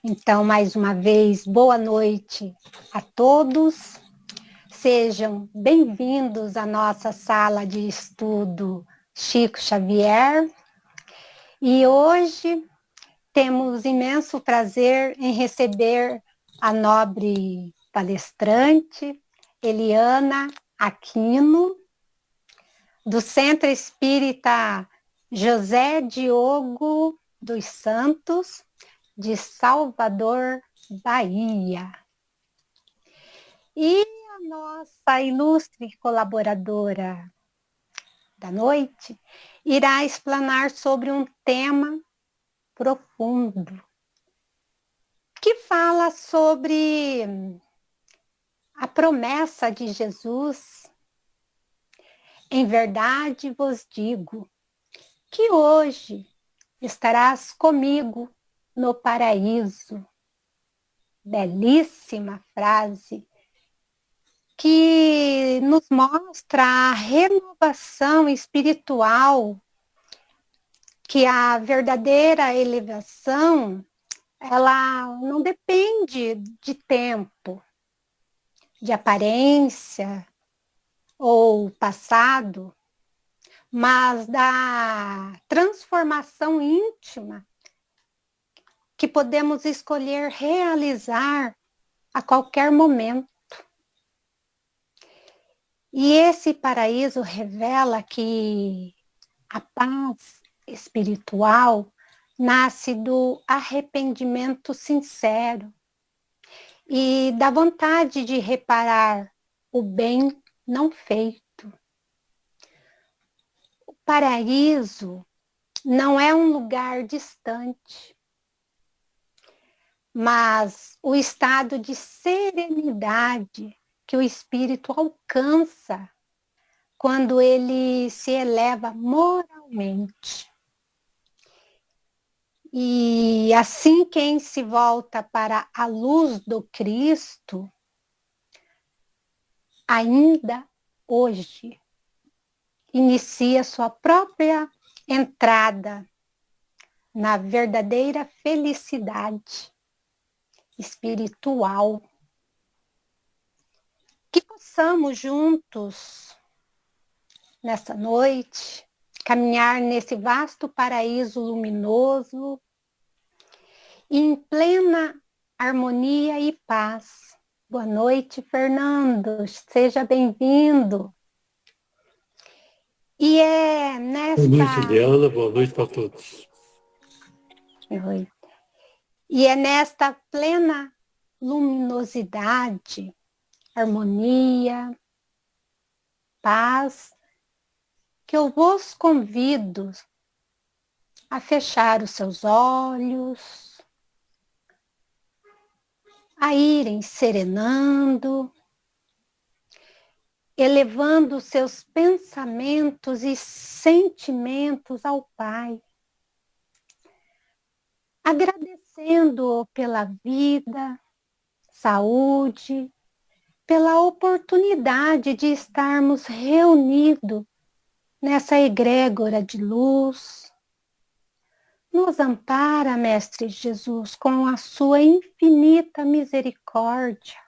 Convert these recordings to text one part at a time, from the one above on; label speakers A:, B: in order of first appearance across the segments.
A: Então, mais uma vez, boa noite a todos. Sejam bem-vindos à nossa sala de estudo Chico Xavier. E hoje temos imenso prazer em receber a nobre palestrante Eliana Aquino, do Centro Espírita José Diogo dos Santos, de Salvador, Bahia. E a nossa ilustre colaboradora da noite irá explanar sobre um tema profundo, que fala sobre a promessa de Jesus. Em verdade vos digo que hoje estarás comigo no paraíso. Belíssima frase que nos mostra a renovação espiritual, que a verdadeira elevação, ela não depende de tempo, de aparência ou passado, mas da transformação íntima que podemos escolher realizar a qualquer momento. E esse paraíso revela que a paz espiritual nasce do arrependimento sincero e da vontade de reparar o bem não feito. O paraíso não é um lugar distante, mas o estado de serenidade que o espírito alcança quando ele se eleva moralmente. E assim, quem se volta para a luz do Cristo, ainda hoje, inicia sua própria entrada na verdadeira felicidade espiritual. Que possamos juntos, nessa noite, caminhar nesse vasto paraíso luminoso, em plena harmonia e paz. Boa noite, Fernando. Seja bem-vindo. E é nesta...
B: Boa noite, Eliana. Boa noite para todos.
A: E é nesta plena luminosidade, harmonia, paz, que eu vos convido a fechar os seus olhos, a irem serenando, elevando os seus pensamentos e sentimentos ao Pai, agradecendo-o pela vida, saúde, pela oportunidade de estarmos reunidos nessa egrégora de luz. Nos ampara, Mestre Jesus, com a sua infinita misericórdia.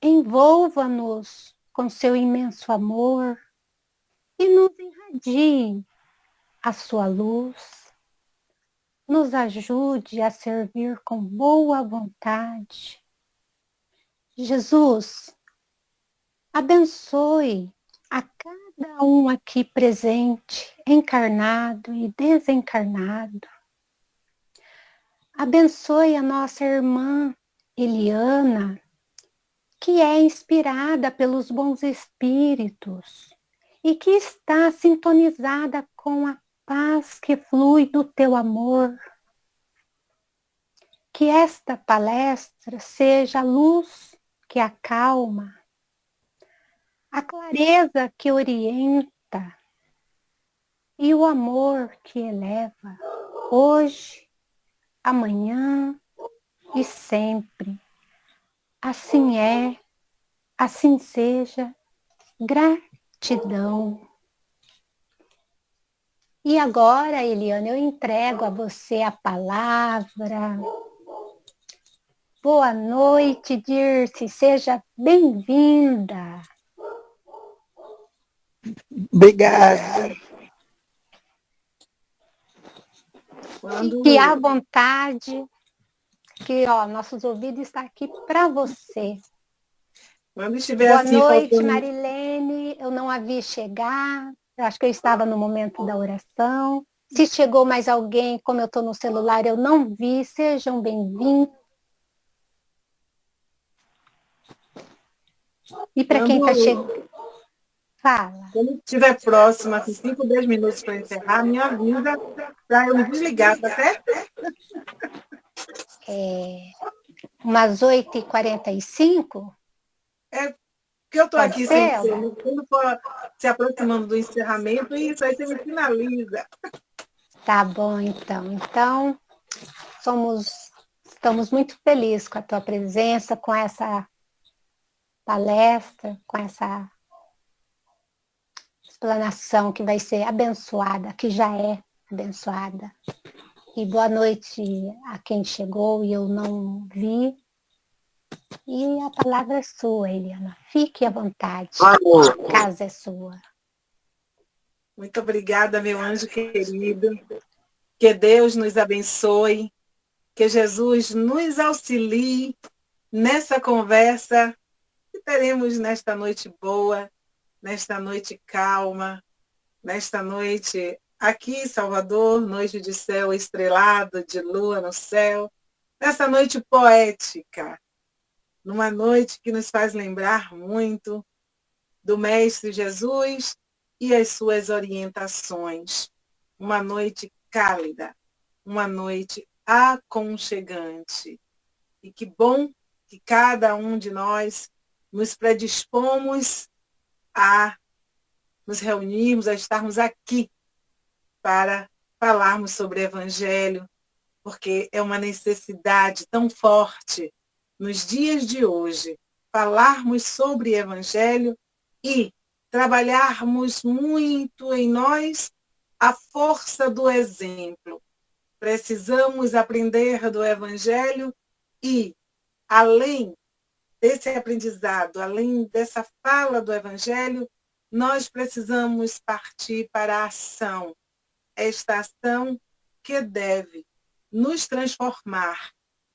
A: Envolva-nos com seu imenso amor e nos irradie a sua luz. Nos ajude a servir com boa vontade. Jesus, abençoe a cada um aqui presente, encarnado e desencarnado. Abençoe a nossa irmã Eliana, que é inspirada pelos bons espíritos e que está sintonizada com a paz que flui do teu amor. Que esta palestra seja a luz que acalma, a clareza que orienta e o amor que eleva, hoje, amanhã e sempre. Assim é, assim seja, gratidão. E agora, Eliana, eu entrego a você a palavra. Boa noite, Dirce. Seja bem-vinda.
C: Obrigada.
A: Fique à vontade, que nossos ouvidos estão aqui para você.
C: Quando estiver
A: Boa
C: assim,
A: noite,
C: faltando...
A: Marilene. Eu não a vi chegar. Eu acho que eu estava no momento da oração. Se chegou mais alguém, como eu estou no celular, eu não vi. Sejam bem-vindos. E para quem está chegando, fala.
C: Quando estiver próximo, assim, 5, 10 minutos para encerrar, me avisa para eu me desligar, tá certo?
A: Umas 8h45?
C: É que eu estou aqui
A: ser,
C: sem quando for se aproximando do encerramento, isso aí você me finaliza.
A: Tá bom, então. Então, estamos muito felizes com a tua presença, com essa palestra, com essa explanação que vai ser abençoada, que já é abençoada. E boa noite a quem chegou e eu não vi. E a palavra é sua, Eliana. Fique à vontade. A casa é sua.
C: Muito obrigada, meu anjo querido. Que Deus nos abençoe. Que Jesus nos auxilie nessa conversa que teremos nesta noite boa, nesta noite calma, nesta noite aqui em Salvador, noite de céu estrelado, de lua no céu, nessa noite poética, numa noite que nos faz lembrar muito do Mestre Jesus e as suas orientações. Uma noite cálida, uma noite aconchegante. E que bom que cada um de nós nos predispomos a nos reunirmos, a estarmos aqui para falarmos sobre o Evangelho, porque é uma necessidade tão forte nos dias de hoje, falarmos sobre o Evangelho e trabalharmos muito em nós a força do exemplo. Precisamos aprender do Evangelho e, além desse aprendizado, além dessa fala do Evangelho, nós precisamos partir para a ação. Esta ação que deve nos transformar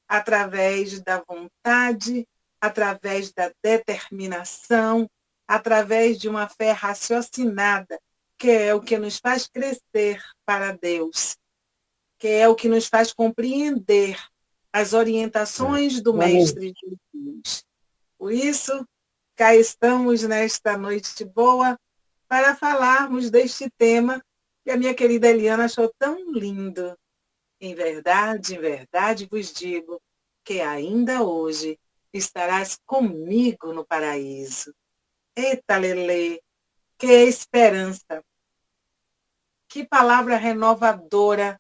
C: através da vontade, através da determinação, através de uma fé raciocinada, que é o que nos faz crescer para Deus, que é o que nos faz compreender as orientações do Mestre Jesus. Por isso, cá estamos nesta noite boa para falarmos deste tema que a minha querida Eliana achou tão lindo. Em verdade vos digo que ainda hoje estarás comigo no paraíso. Eita, Lelê, que esperança! Que palavra renovadora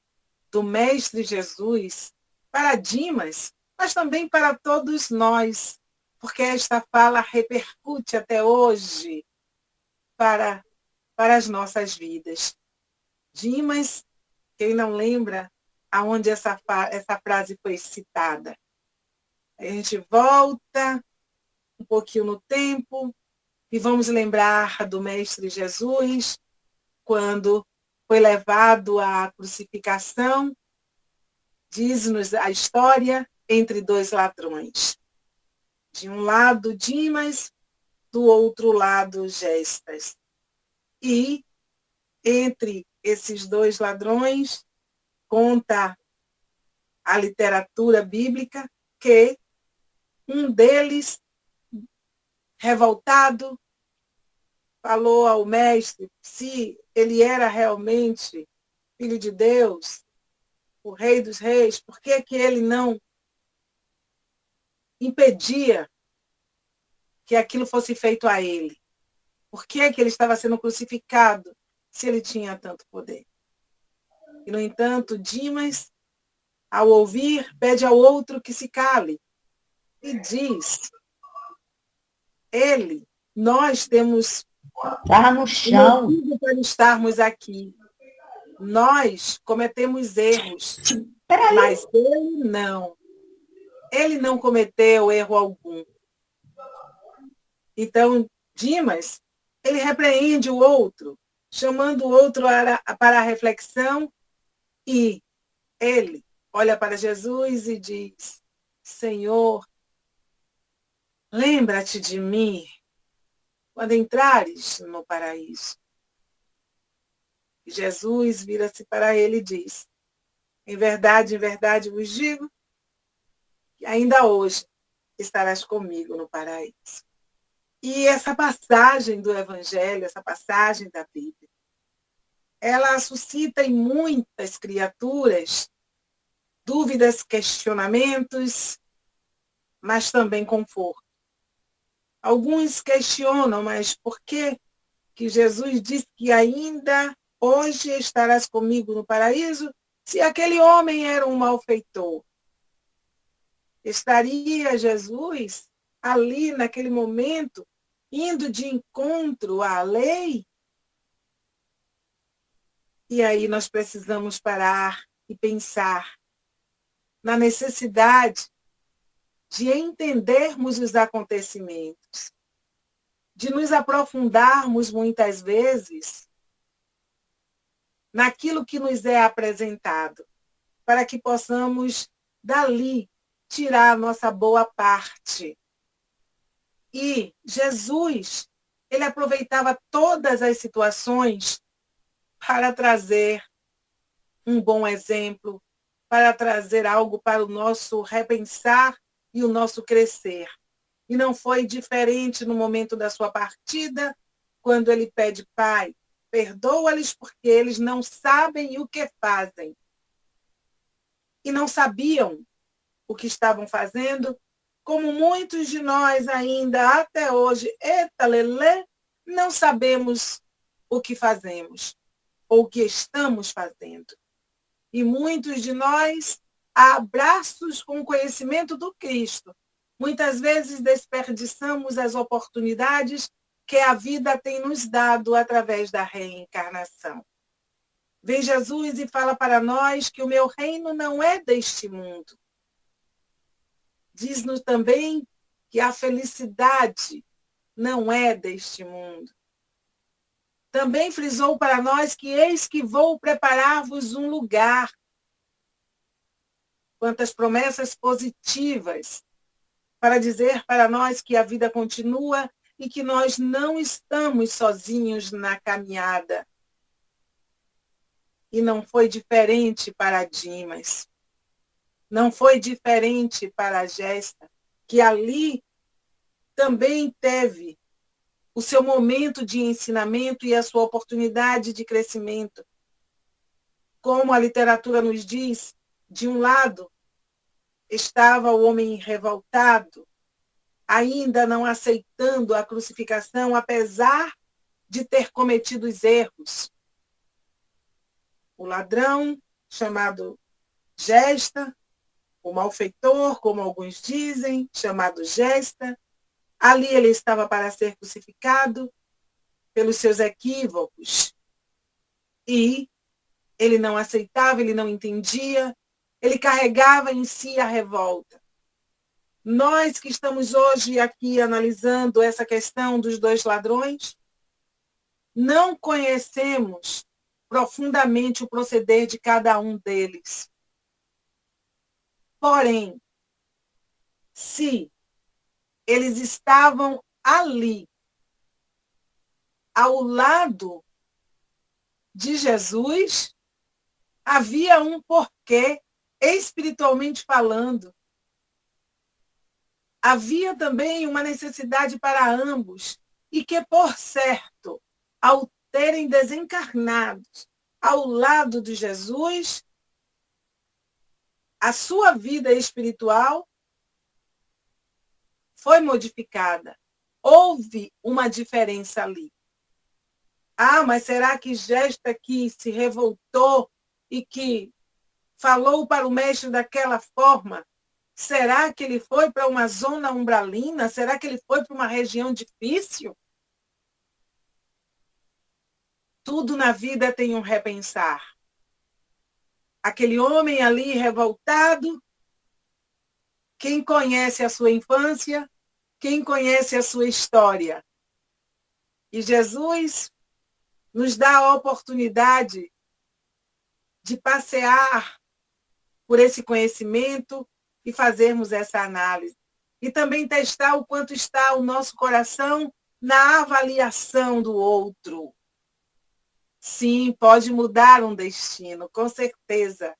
C: do Mestre Jesus para Dimas, mas também para todos nós, porque esta fala repercute até hoje para as nossas vidas. Dimas, quem não lembra aonde essa frase foi citada? A gente volta um pouquinho no tempo e vamos lembrar do Mestre Jesus, quando foi levado à crucificação, diz-nos a história, entre dois ladrões. De um lado, Dimas, do outro lado, Gestas. E, entre esses dois ladrões, conta a literatura bíblica que um deles, revoltado, falou ao mestre se ele era realmente filho de Deus, o rei dos reis, por que que ele não impedia que aquilo fosse feito a ele? Por que que ele estava sendo crucificado se ele tinha tanto poder? E, no entanto, Dimas, ao ouvir, pede ao outro que se cale e diz: nós temos
D: Tá no chão.
C: motivo para estarmos aqui. Nós cometemos erros, mas ele não. Ele não cometeu erro algum. Então, Dimas, ele repreende o outro, chamando o outro para a reflexão, e ele olha para Jesus e diz: Senhor, lembra-te de mim quando entrares no paraíso. E Jesus vira-se para ele e diz: em verdade vos digo que ainda hoje estarás comigo no paraíso. E essa passagem do Evangelho, essa passagem da Bíblia, ela suscita em muitas criaturas dúvidas, questionamentos, mas também conforto. Alguns questionam, mas por que Jesus disse que ainda hoje estarás comigo no paraíso, se aquele homem era um malfeitor? Estaria Jesus ali naquele momento indo de encontro à lei? E aí nós precisamos parar e pensar na necessidade de entendermos os acontecimentos, de nos aprofundarmos muitas vezes naquilo que nos é apresentado, para que possamos dali tirar a nossa boa parte. E Jesus, ele aproveitava todas as situações para trazer um bom exemplo, para trazer algo para o nosso repensar e o nosso crescer. E não foi diferente no momento da sua partida, quando ele pede: Pai, perdoa-lhes porque eles não sabem o que fazem. E não sabiam o que estavam fazendo, como muitos de nós ainda até hoje, eita lelê, não sabemos o que fazemos, ou o que estamos fazendo. E muitos de nós, a abraços com o conhecimento do Cristo, muitas vezes desperdiçamos as oportunidades que a vida tem nos dado através da reencarnação. Vem Jesus e fala para nós que o meu reino não é deste mundo. Diz-nos também que a felicidade não é deste mundo. Também frisou para nós que eis que vou preparar-vos um lugar. Quantas promessas positivas para dizer para nós que a vida continua e que nós não estamos sozinhos na caminhada. E não foi diferente para Dimas. Não foi diferente para a Gesta, que ali também teve o seu momento de ensinamento e a sua oportunidade de crescimento. Como a literatura nos diz, de um lado estava o homem revoltado, ainda não aceitando a crucificação, apesar de ter cometido os erros. O ladrão, chamado Gesta, o malfeitor, como alguns dizem, chamado Gesta, ali ele estava para ser crucificado pelos seus equívocos. E ele não aceitava, ele não entendia, ele carregava em si a revolta. Nós que estamos hoje aqui analisando essa questão dos dois ladrões, não conhecemos profundamente o proceder de cada um deles. Porém, se eles estavam ali, ao lado de Jesus, havia um porquê, espiritualmente falando. Havia também uma necessidade para ambos, e que, por certo, ao terem desencarnado ao lado de Jesus, a sua vida espiritual foi modificada. Houve uma diferença ali. Ah, mas será que Gesta que se revoltou e que falou para o mestre daquela forma, será que ele foi para uma zona umbralina? Será que ele foi para uma região difícil? Tudo na vida tem um repensar. aquele homem ali revoltado, quem conhece a sua infância, quem conhece a sua história. E Jesus nos dá a oportunidade de passear por esse conhecimento e fazermos essa análise. E também testar o quanto está o nosso coração na avaliação do outro. Sim, pode mudar um destino, com certeza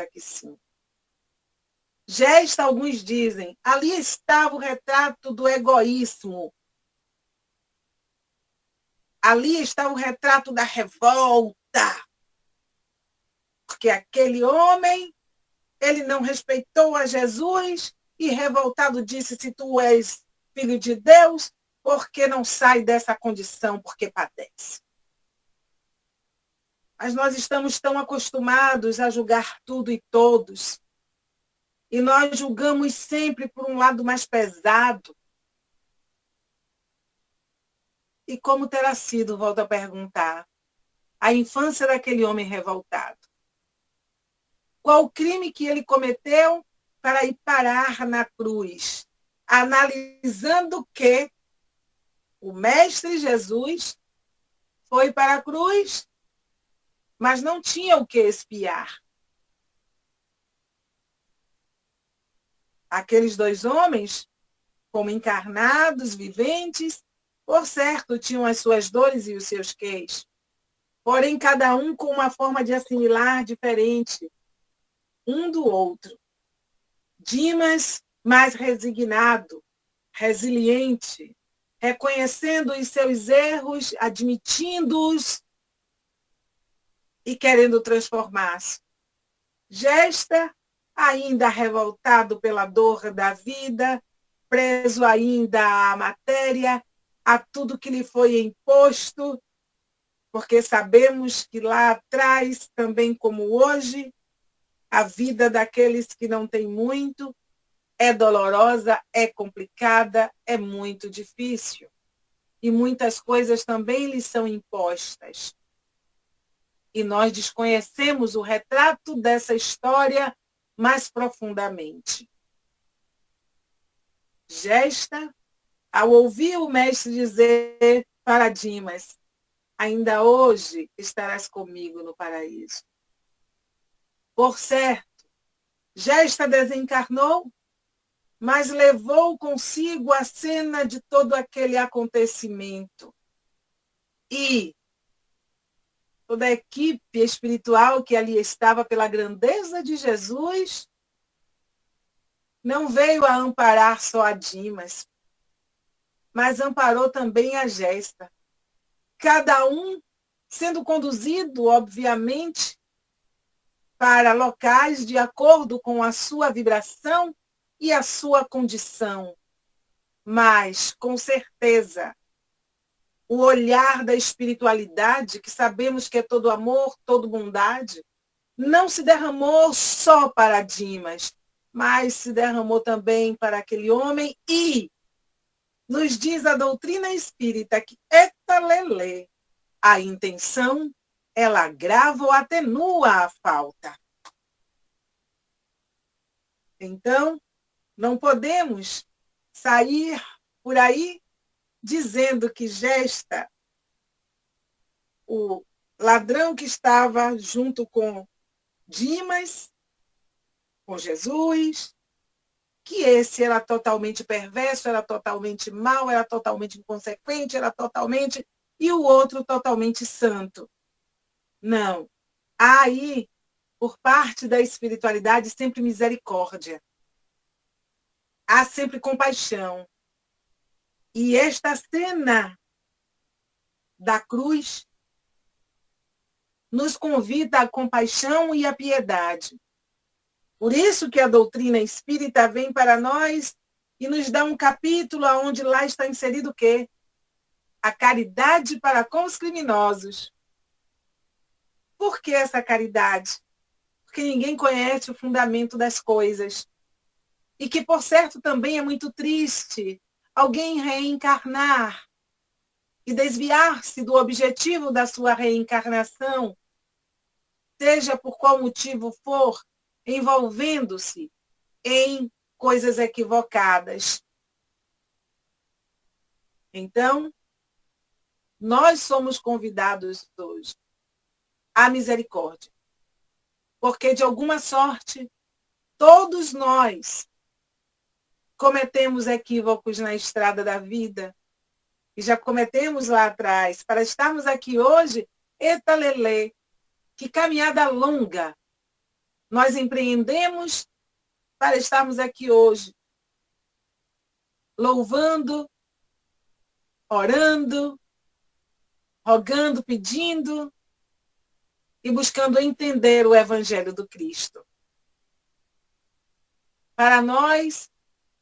C: que sim. Gesta, alguns dizem, ali estava o retrato do egoísmo. Ali está o retrato da revolta. Porque aquele homem, ele não respeitou a Jesus e revoltado disse, se tu és filho de Deus, por que não sai dessa condição? Porque padece. Mas nós estamos tão acostumados a julgar tudo e todos. E nós julgamos sempre por um lado mais pesado. E como terá sido, volto a perguntar, a infância daquele homem revoltado? Qual o crime que ele cometeu para ir parar na cruz? Analisando que o Mestre Jesus foi para a cruz, mas não tinha o que expiar. Aqueles dois homens, como encarnados, viventes, por certo, tinham as suas dores e os seus queis. Porém, cada um com uma forma de assimilar diferente, um do outro. Dimas, mais resignado, resiliente, reconhecendo os seus erros, admitindo-os e querendo transformar-se. Gesta, ainda revoltado pela dor da vida, preso ainda à matéria, a tudo que lhe foi imposto, porque sabemos que lá atrás, também como hoje, a vida daqueles que não têm muito é dolorosa, é complicada, é muito difícil. E muitas coisas também lhes são impostas. E nós desconhecemos o retrato dessa história mais profundamente. Gesta, ao ouvir o mestre dizer para Dimas, ainda hoje estarás comigo no paraíso. Por certo, Gesta desencarnou, mas levou consigo a cena de todo aquele acontecimento. E toda a equipe espiritual que ali estava pela grandeza de Jesus não veio a amparar só a Dimas, mas amparou também a Gesta. Cada um sendo conduzido, obviamente, para locais de acordo com a sua vibração e a sua condição. Mas, com certeza, o olhar da espiritualidade, que sabemos que é todo amor, todo bondade, não se derramou só para Dimas, mas se derramou também para aquele homem e nos diz a doutrina espírita que etalelê, a intenção, ela agrava ou atenua a falta. Então, não podemos sair por aí dizendo que Gesta, o ladrão que estava junto com Dimas, com Jesus, que esse era totalmente perverso, era totalmente mau, era totalmente inconsequente, era totalmente... e o outro totalmente santo. Não. Há aí, por parte da espiritualidade, sempre misericórdia. Há sempre compaixão. E esta cena da cruz nos convida à compaixão e à piedade. Por isso que a doutrina espírita vem para nós e nos dá um capítulo onde lá está inserido o quê? A caridade para com os criminosos. Por que essa caridade? Porque ninguém conhece o fundamento das coisas. E que, por certo, também é muito triste alguém reencarnar e desviar-se do objetivo da sua reencarnação, seja por qual motivo for, envolvendo-se em coisas equivocadas. Então, nós somos convidados hoje à misericórdia, porque de alguma sorte, todos nós cometemos equívocos na estrada da vida, e já cometemos lá atrás. Para estarmos aqui hoje, eita lelê, que caminhada longa nós empreendemos para estarmos aqui hoje, louvando, orando, rogando, pedindo e buscando entender o Evangelho do Cristo. Para nós,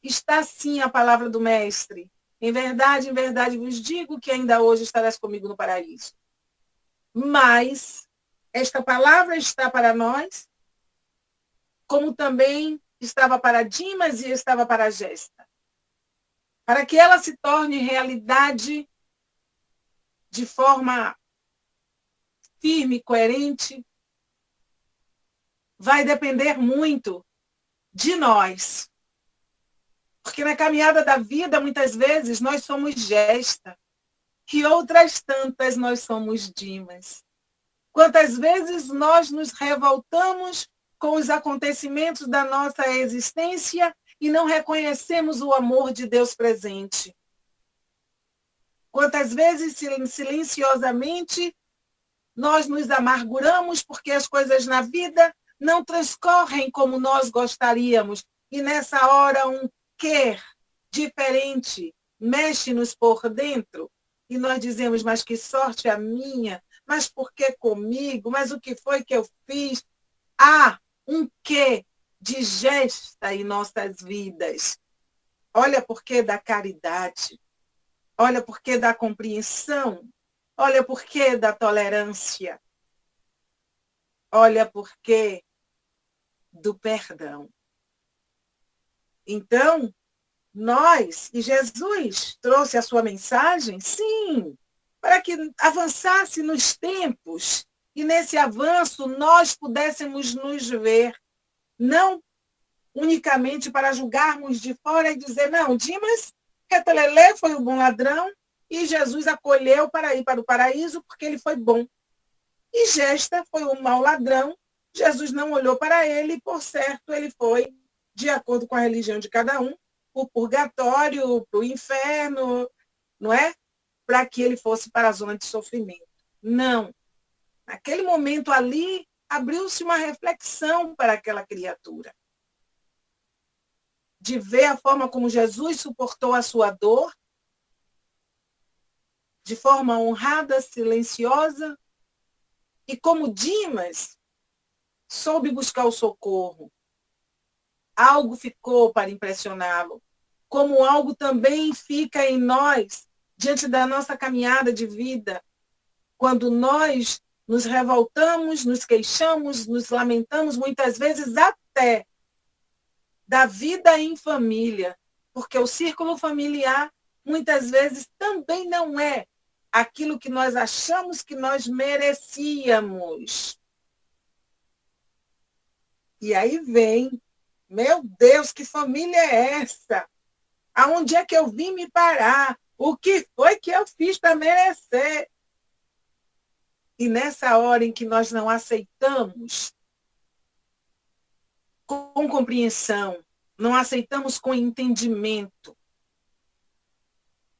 C: está sim a palavra do Mestre. Em verdade vos digo que ainda hoje estarás comigo no paraíso. Mas esta palavra está para nós, como também estava para Dimas e estava para Gesta. Para que ela se torne realidade de forma firme e coerente, vai depender muito de nós. Porque na caminhada da vida, muitas vezes, nós somos Gesta, e outras tantas nós somos Dimas. Quantas vezes nós nos revoltamos com os acontecimentos da nossa existência e não reconhecemos o amor de Deus presente. Quantas vezes, silenciosamente, nós nos amarguramos porque as coisas na vida não transcorrem como nós gostaríamos. E nessa hora, um quer diferente mexe-nos por dentro. E nós dizemos, mas que sorte a minha, mas por que comigo, mas o que foi que eu fiz? Há um quê de gesta em nossas vidas. Olha por que da caridade, olha por que da compreensão, olha por que da tolerância, olha por que do perdão. Então, e Jesus trouxe a sua mensagem, sim, para que avançasse nos tempos e nesse avanço nós pudéssemos nos ver, não unicamente para julgarmos de fora e dizer, não, Dimas, Retelelê foi um bom ladrão e Jesus acolheu para ir para o paraíso porque ele foi bom. E Gesta foi um mau ladrão, Jesus não olhou para ele e, por certo, ele foi, de acordo com a religião de cada um, para o purgatório, para o inferno, não é? Para que ele fosse para a zona de sofrimento. Não. Naquele momento ali, abriu-se uma reflexão para aquela criatura. De ver a forma como Jesus suportou a sua dor, de forma honrada, silenciosa, e como Dimas soube buscar o socorro. Algo ficou para impressioná-lo, como algo também fica em nós, diante da nossa caminhada de vida, quando nós nos revoltamos, nos queixamos, nos lamentamos, muitas vezes até da vida em família, porque o círculo familiar, muitas vezes, também não é aquilo que nós achamos que nós merecíamos. E aí vem, meu Deus, que família é essa? Aonde é que eu vim me parar? O que foi que eu fiz para merecer? E nessa hora em que nós não aceitamos com compreensão, não aceitamos com entendimento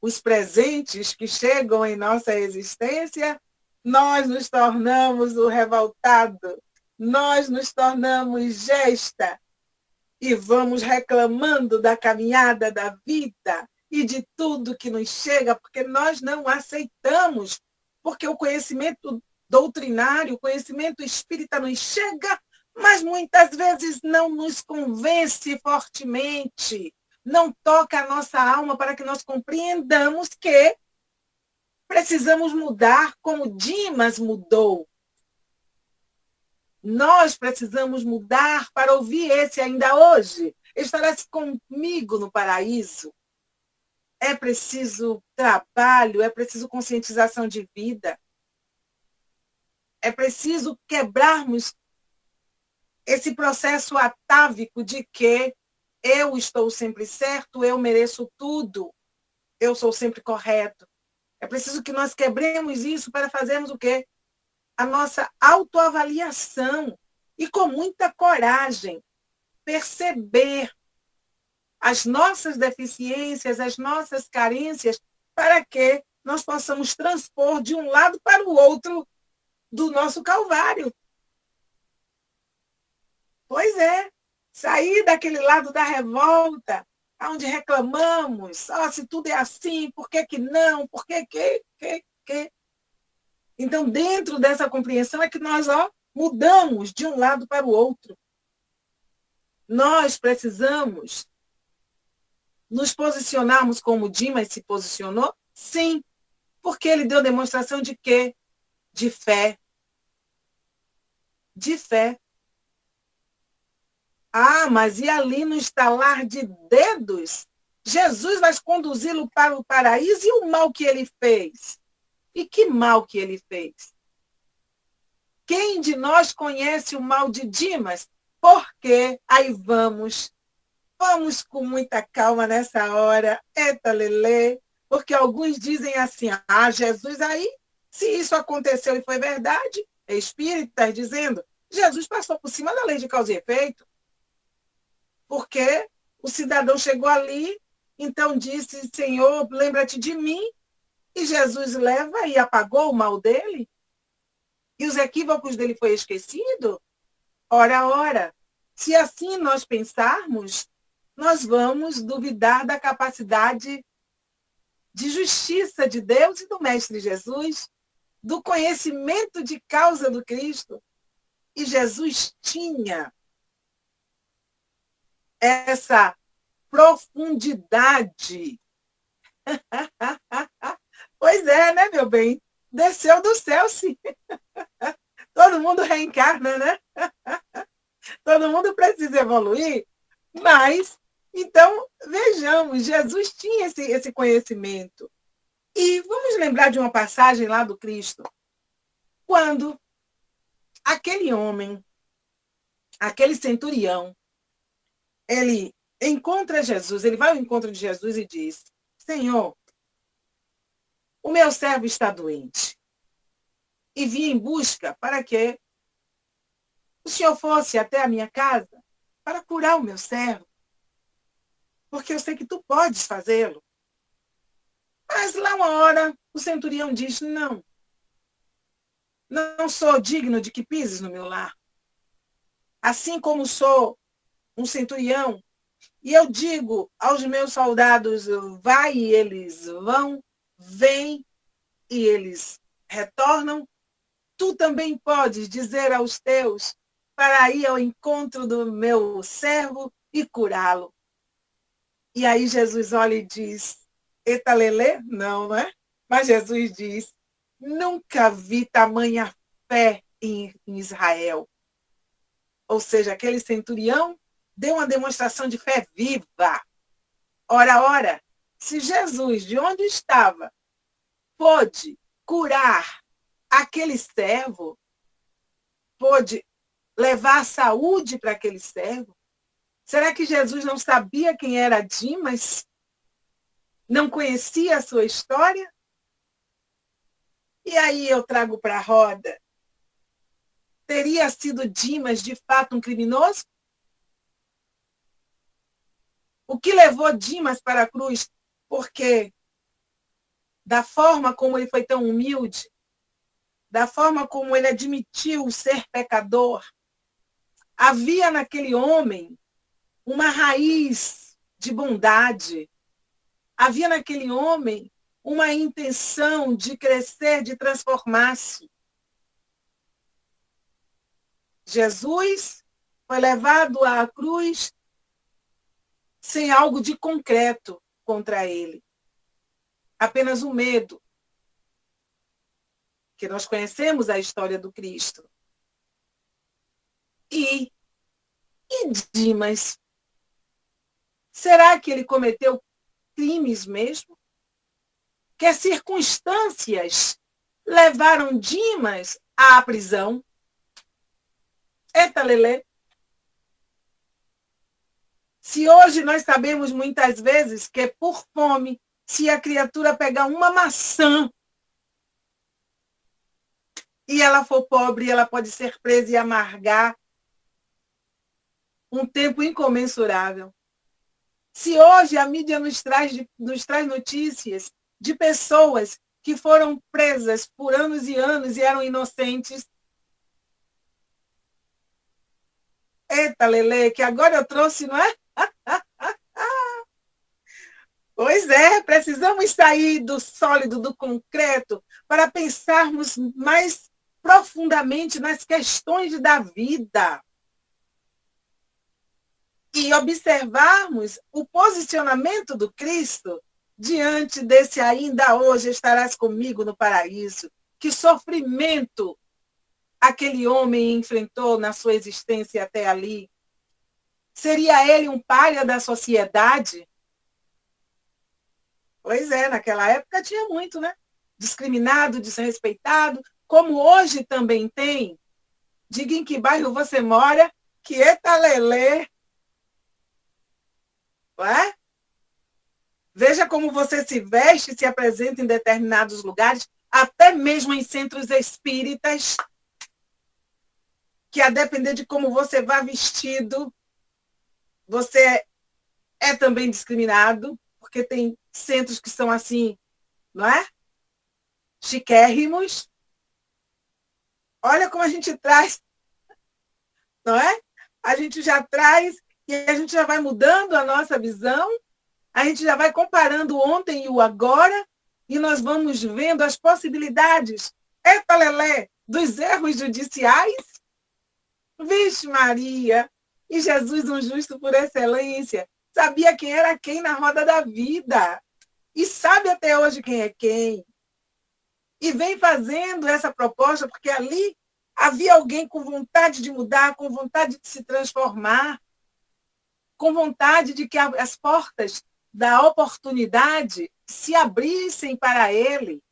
C: os presentes que chegam em nossa existência, nós nos tornamos o revoltado, nós nos tornamos Gesta e vamos reclamando da caminhada da vida e de tudo que nos chega, porque nós não aceitamos, porque o conhecimento doutrinário, o conhecimento espírita nos chega, mas muitas vezes não nos convence fortemente, não toca a nossa alma para que nós compreendamos que precisamos mudar como Dimas mudou. Nós precisamos mudar para ouvir esse ainda hoje. Estarás comigo no paraíso. É preciso trabalho, é preciso conscientização de vida. É preciso quebrarmos esse processo atávico de que eu estou sempre certo, eu mereço tudo, eu sou sempre correto. É preciso que nós quebremos isso para fazermos o quê? A nossa autoavaliação e com muita coragem perceber as nossas deficiências, as nossas carências, para que nós possamos transpor de um lado para o outro do nosso Calvário. Pois é, sair daquele lado da revolta, onde reclamamos, se tudo é assim, por que que não, por que que? Então, dentro dessa compreensão é que nós mudamos de um lado para o outro. Nós precisamos nos posicionarmos como Dimas se posicionou? Sim, porque ele deu demonstração de quê? De fé. De fé. Mas e ali no estalar de dedos, Jesus vai conduzi-lo para o paraíso e o mal que ele fez? E que mal que ele fez? Quem de nós conhece o mal de Dimas? Porque aí vamos com muita calma nessa hora, eita lelê, porque alguns dizem assim, Jesus aí, se isso aconteceu e foi verdade, é espírita dizendo, Jesus passou por cima da lei de causa e efeito, porque o cidadão chegou ali, então disse, Senhor, lembra-te de mim, e Jesus leva e apagou o mal dele, e os equívocos dele foi esquecido? Ora, se assim nós pensarmos, nós vamos duvidar da capacidade de justiça de Deus e do Mestre Jesus, do conhecimento de causa do Cristo. E Jesus tinha essa profundidade. Pois é, né, meu bem? Desceu do céu, sim. Todo mundo reencarna, né? Todo mundo precisa evoluir, mas, então, vejamos, Jesus tinha esse conhecimento. E vamos lembrar de uma passagem lá do Cristo, quando aquele homem, aquele centurião, ele encontra Jesus, ele vai ao encontro de Jesus e diz, Senhor, o meu servo está doente. E vim em busca para que o Senhor fosse até a minha casa para curar o meu servo. Porque eu sei que tu podes fazê-lo. Mas lá uma hora o centurião diz, não sou digno de que pises no meu lar. Assim como sou um centurião, e eu digo aos meus soldados, vai e eles vão, vem e eles retornam, tu também podes dizer aos teus para ir ao encontro do meu servo e curá-lo. E aí Jesus olha e diz, eita lelê? Não é? Mas Jesus diz, nunca vi tamanha fé em Israel. Ou seja, aquele centurião deu uma demonstração de fé viva. Ora, se Jesus, de onde estava, pôde curar aquele servo, pôde levar saúde para aquele servo, será que Jesus não sabia quem era Dimas? Não conhecia a sua história? E aí eu trago para a roda. Teria sido Dimas, de fato, um criminoso? O que levou Dimas para a cruz? Porque da forma como ele foi tão humilde, da forma como ele admitiu ser pecador, havia naquele homem uma raiz de bondade. Havia naquele homem uma intenção de crescer, de transformar-se. Jesus foi levado à cruz sem algo de concreto contra ele. Apenas o medo. Que nós conhecemos a história do Cristo. E Dimas, será que ele cometeu crimes mesmo? Que as circunstâncias levaram Dimas à prisão. Eita, Lelê. Se hoje nós sabemos muitas vezes que por fome, se a criatura pegar uma maçã e ela for pobre, ela pode ser presa e amargar um tempo incomensurável. Se hoje a mídia nos traz notícias de pessoas que foram presas por anos e anos e eram inocentes. Eita, Lelê, que agora eu trouxe, não é? Pois é, precisamos sair do sólido, do concreto, para pensarmos mais profundamente nas questões da vida. E observarmos o posicionamento do Cristo diante desse ainda hoje estarás comigo no paraíso. Que sofrimento aquele homem enfrentou na sua existência até ali. Seria ele um pária da sociedade? Pois é, naquela época tinha muito, né? Discriminado, desrespeitado, como hoje também tem. Diga em que bairro você mora, que eita lelê. Não é? Veja como você se veste, se apresenta em determinados lugares, até mesmo em centros espíritas, que a depender de como você vá vestido, você é também discriminado, porque tem centros que são assim, não é? Chiquérrimos. Olha como a gente traz, não é? A gente já traz e a gente já vai mudando a nossa visão, a gente já vai comparando o ontem e o agora, e nós vamos vendo as possibilidades, eita lelé, dos erros judiciais. Vixe Maria! E Jesus, um justo por excelência, sabia quem era quem na roda da vida. E sabe até hoje quem é quem. E vem fazendo essa proposta, porque ali havia alguém com vontade de mudar, com vontade de se transformar, com vontade de que as portas da oportunidade se abrissem para ele.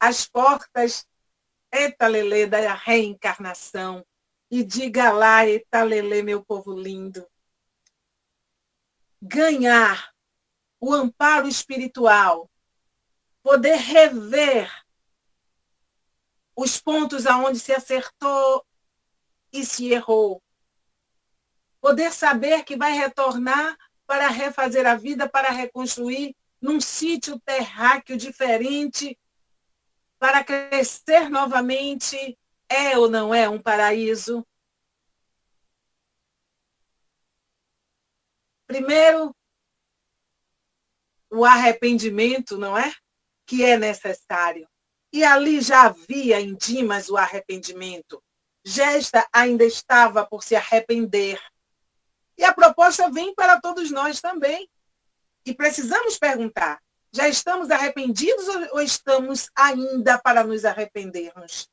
C: As portas, eita lelê, da reencarnação. E diga lá, eita lelê, meu povo lindo. Ganhar o amparo espiritual, poder rever os pontos aonde se acertou e se errou. Poder saber que vai retornar para refazer a vida, para reconstruir num sítio terráqueo diferente, para crescer novamente. É ou não é um paraíso? Primeiro, o arrependimento, não é? Que é necessário. E ali já havia em Dimas o arrependimento. Gesta ainda estava por se arrepender. E a proposta vem para todos nós também. E precisamos perguntar, já estamos arrependidos ou estamos ainda para nos arrependermos?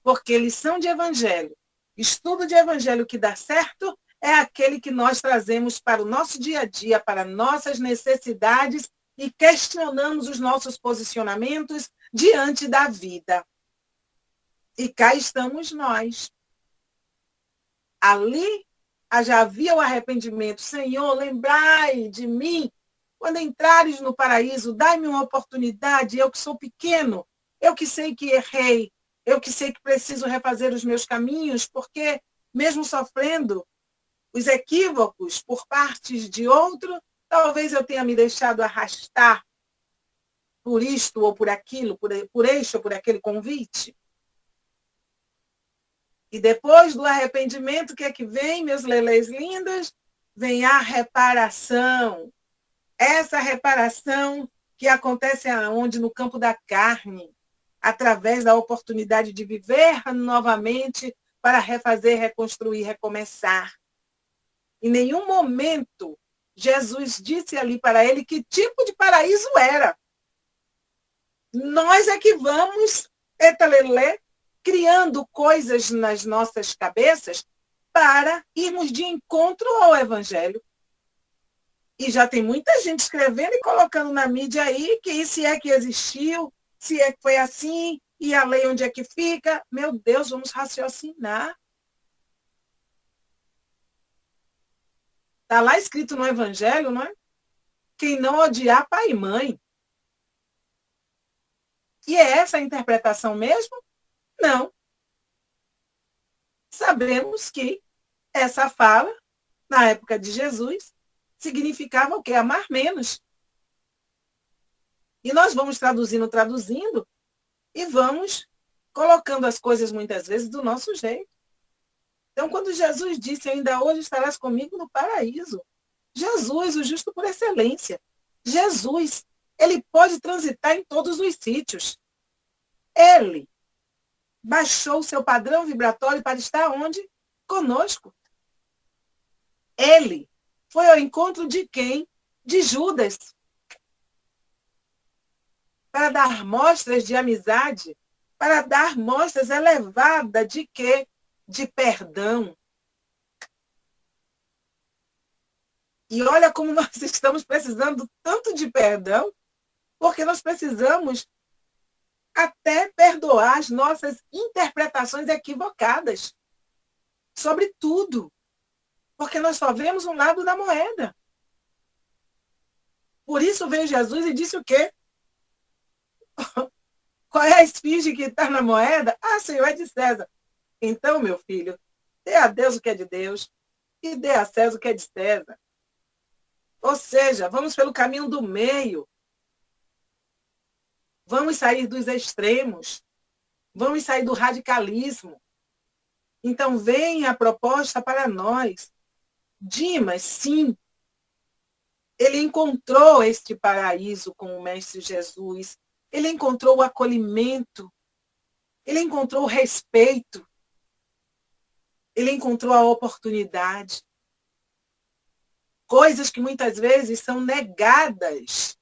C: Porque lição de evangelho, estudo de evangelho que dá certo é aquele que nós trazemos para o nosso dia a dia, para nossas necessidades e questionamos os nossos posicionamentos diante da vida. E cá estamos nós. Ali já havia o arrependimento. Senhor, lembrai de mim quando entrares no paraíso, dai-me uma oportunidade, eu que sou pequeno, eu que sei que errei, eu que sei que preciso refazer os meus caminhos, porque mesmo sofrendo os equívocos por partes de outro, talvez eu tenha me deixado arrastar por isto ou por aquilo, por este ou por aquele convite. E depois do arrependimento, o que é que vem, meus lelês lindos? Vem a reparação. Essa reparação que acontece aonde? No campo da carne, através da oportunidade de viver novamente para refazer, reconstruir, recomeçar. Em nenhum momento Jesus disse ali para ele que tipo de paraíso era. Nós é que vamos, etalelê, criando coisas nas nossas cabeças para irmos de encontro ao Evangelho. E já tem muita gente escrevendo e colocando na mídia aí que se é que existiu, se é que foi assim, E a lei onde é que fica? Meu Deus, vamos raciocinar. Está lá escrito no Evangelho, não é? Quem não odiar pai e mãe. E é essa a interpretação mesmo? Não. Sabemos que essa fala, na época de Jesus, significava o quê? Amar menos. E nós vamos traduzindo, e vamos colocando as coisas, muitas vezes, do nosso jeito. Então, quando Jesus disse, ainda hoje estarás comigo no paraíso, Jesus, o justo por excelência, Jesus, ele pode transitar em todos os sítios. Ele baixou o seu padrão vibratório para estar onde? Conosco. Ele foi ao encontro de quem? De Judas. Para dar mostras de amizade, para dar mostras elevadas de quê? De perdão. E olha como nós estamos precisando tanto de perdão, porque nós precisamos até perdoar as nossas interpretações equivocadas sobre tudo, porque nós só vemos um lado da moeda. Por isso veio Jesus e disse o quê? Qual é a esfinge que está na moeda? Ah, Senhor, é de César. Então, meu filho, dê a Deus o que é de Deus e dê a César o que é de César. Ou seja, vamos pelo caminho do meio. Vamos sair dos extremos. Vamos sair do radicalismo. Então, vem a proposta para nós. Dimas, sim, ele encontrou este paraíso com o Mestre Jesus. Ele encontrou o acolhimento. Ele encontrou o respeito. Ele encontrou a oportunidade. Coisas que muitas vezes são negadas.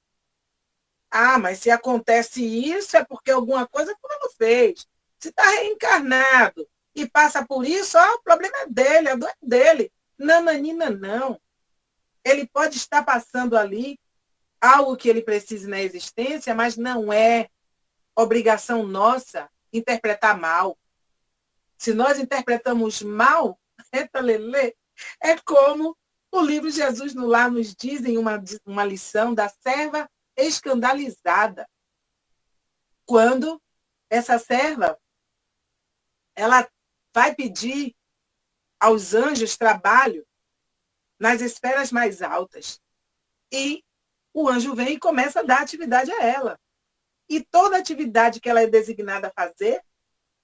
C: Ah, mas se acontece isso é porque alguma coisa fulano fez. Se está reencarnado e passa por isso, o problema é dele, a dor é dele. Nananina, não. Ele pode estar passando ali algo que ele precise na existência, mas não é obrigação nossa interpretar mal. Se nós interpretamos mal, é como o livro Jesus no Lar nos diz em uma lição da serva escandalizada. Quando essa serva ela vai pedir aos anjos trabalho nas esferas mais altas. E o anjo vem e começa a dar atividade a ela. E toda atividade que ela é designada a fazer,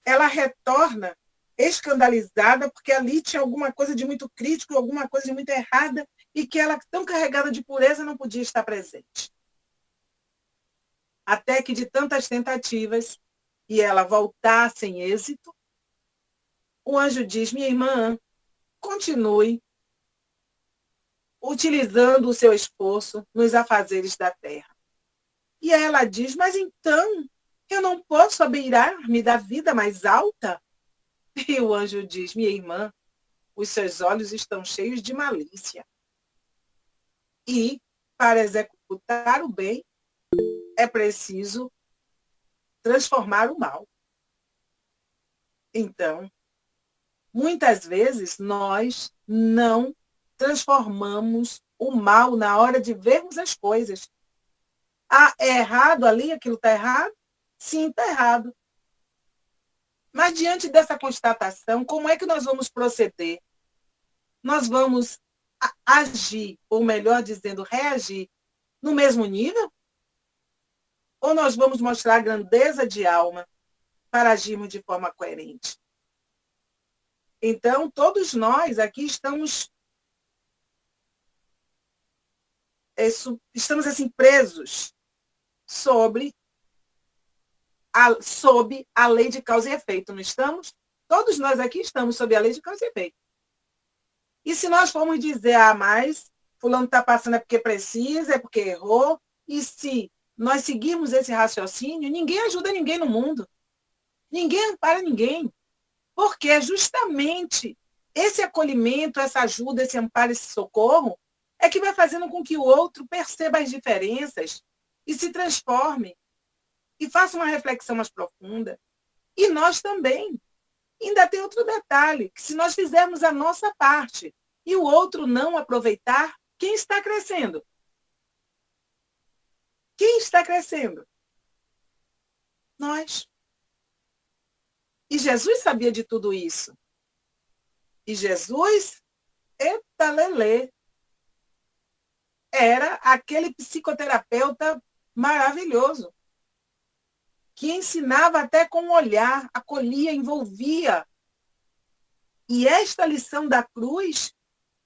C: ela retorna escandalizada, porque ali tinha alguma coisa de muito crítico, alguma coisa de muito errada, e que ela, tão carregada de pureza, não podia estar presente. Até que de tantas tentativas, e ela voltar sem êxito, o anjo diz, minha irmã, continue utilizando o seu esforço nos afazeres da terra. E ela diz, mas então, eu não posso abeirar-me da vida mais alta? E o anjo diz, minha irmã, os seus olhos estão cheios de malícia. E, para executar o bem, é preciso transformar o mal. Então, muitas vezes, nós não transformamos o mal na hora de vermos as coisas. Ah, é errado ali, aquilo está errado? Sim, está errado. Mas, diante dessa constatação, como é que nós vamos proceder? Nós vamos agir, ou melhor dizendo, reagir, no mesmo nível? Ou nós vamos mostrar grandeza de alma para agirmos de forma coerente? Então, todos nós aqui estamos assim, presos sob a lei de causa e efeito, não estamos? Todos nós aqui estamos sob a lei de causa e efeito. E se nós formos dizer, mas fulano está passando é porque precisa, é porque errou, e se nós seguirmos esse raciocínio, ninguém ajuda ninguém no mundo. Ninguém ampara ninguém. Porque é justamente esse acolhimento, essa ajuda, esse amparo, esse socorro, é que vai fazendo com que o outro perceba as diferenças e se transforme. e faça uma reflexão mais profunda. E nós também. Ainda tem outro detalhe, que se nós fizermos a nossa parte e o outro não aproveitar, quem está crescendo? Quem está crescendo? Nós. E Jesus sabia de tudo isso. E Jesus, eita lelê, era aquele psicoterapeuta maravilhoso, que ensinava até com o olhar, acolhia, envolvia. E esta lição da cruz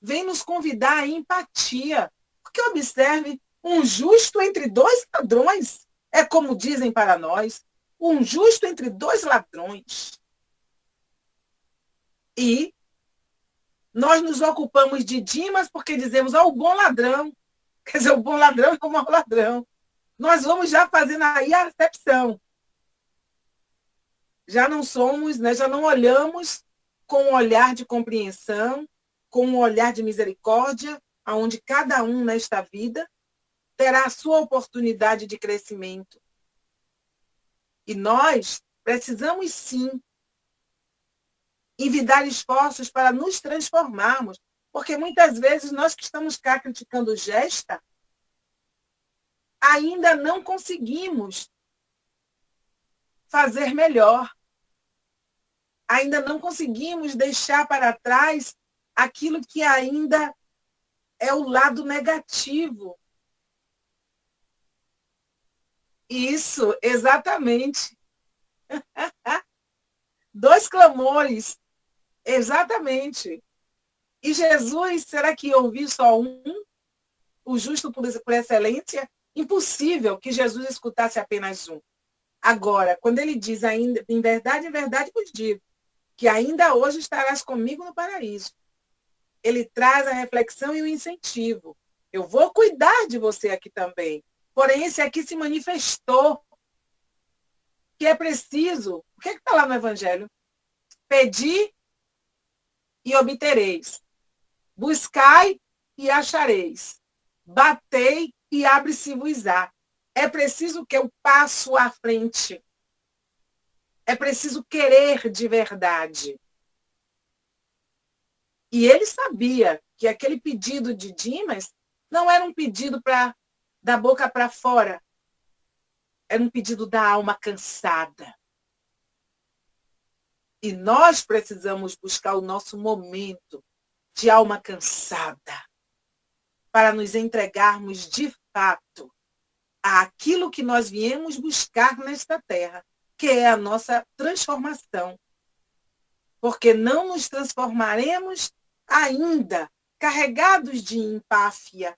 C: vem nos convidar à empatia. Porque observe, um justo entre dois ladrões, é como dizem para nós, um justo entre dois ladrões. E nós nos ocupamos de Dimas porque dizemos, o bom ladrão. Quer dizer, o bom ladrão é o mau ladrão. Nós vamos já fazendo aí a acepção. Já não somos, né, já não olhamos com um olhar de compreensão, com um olhar de misericórdia, onde cada um nesta vida terá a sua oportunidade de crescimento. E nós precisamos, sim, envidar esforços para nos transformarmos, porque muitas vezes nós que estamos cá criticando o Gesta, ainda não conseguimos fazer melhor. Ainda não conseguimos deixar para trás aquilo que ainda é o lado negativo. Isso, exatamente. Dois clamores, exatamente. E Jesus, será que ouviu só um? O justo por excelência? Impossível que Jesus escutasse apenas um. Agora, quando ele diz ainda, em verdade vos digo, que ainda hoje estarás comigo no paraíso. Ele traz a reflexão e o incentivo. Eu vou cuidar de você aqui também. Porém, esse aqui se manifestou que é preciso. O que está lá no Evangelho? Pedi e obtereis. Buscai e achareis. Batei e abre-se-vos-á. É preciso que eu passo à frente. É preciso querer de verdade. E ele sabia que aquele pedido de Dimas não era um pedido da boca para fora. Era um pedido da alma cansada. E nós precisamos buscar o nosso momento de alma cansada para nos entregarmos de fato àquilo que nós viemos buscar nesta terra, que é a nossa transformação. Porque não nos transformaremos ainda carregados de empáfia,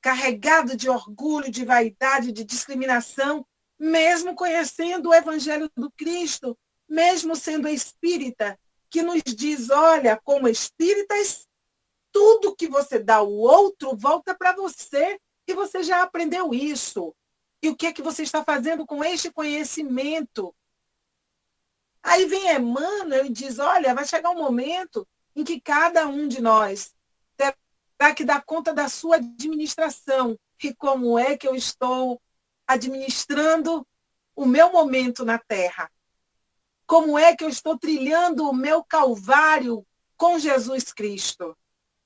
C: carregados de orgulho, de vaidade, de discriminação, mesmo conhecendo o Evangelho do Cristo, mesmo sendo espírita, que nos diz, olha, como espíritas, tudo que você dá ao outro volta para você, e você já aprendeu isso. E o que é que você está fazendo com este conhecimento? Aí vem Emmanuel e diz, olha, vai chegar um momento em que cada um de nós terá que dar conta da sua administração. E como é que eu estou administrando o meu momento na Terra? Como é que eu estou trilhando o meu calvário com Jesus Cristo?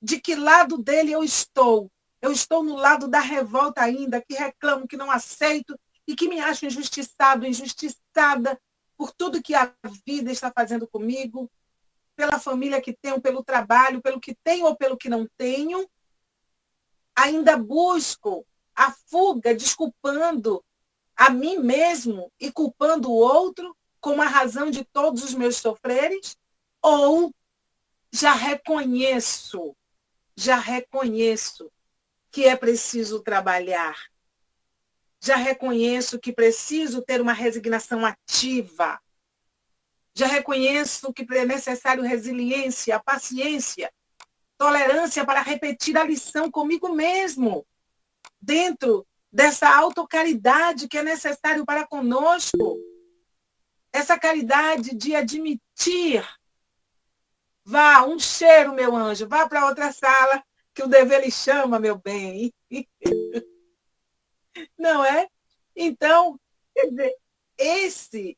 C: De que lado dele eu estou? Eu estou no lado da revolta ainda, que reclamo, que não aceito e que me acho injustiçado, injustiçada por tudo que a vida está fazendo comigo, pela família que tenho, pelo trabalho, pelo que tenho ou pelo que não tenho. Ainda busco a fuga, desculpando a mim mesmo e culpando o outro como a razão de todos os meus sofreres? Ou já reconheço que é preciso trabalhar. Já reconheço que preciso ter uma resignação ativa. Já reconheço que é necessário resiliência, paciência, tolerância para repetir a lição comigo mesmo, dentro dessa autocaridade que é necessário para conosco. Essa caridade de admitir. Vá, um cheiro, meu anjo, vá para outra sala, que o dever lhe chama, meu bem. Não é? Então, quer dizer, esse...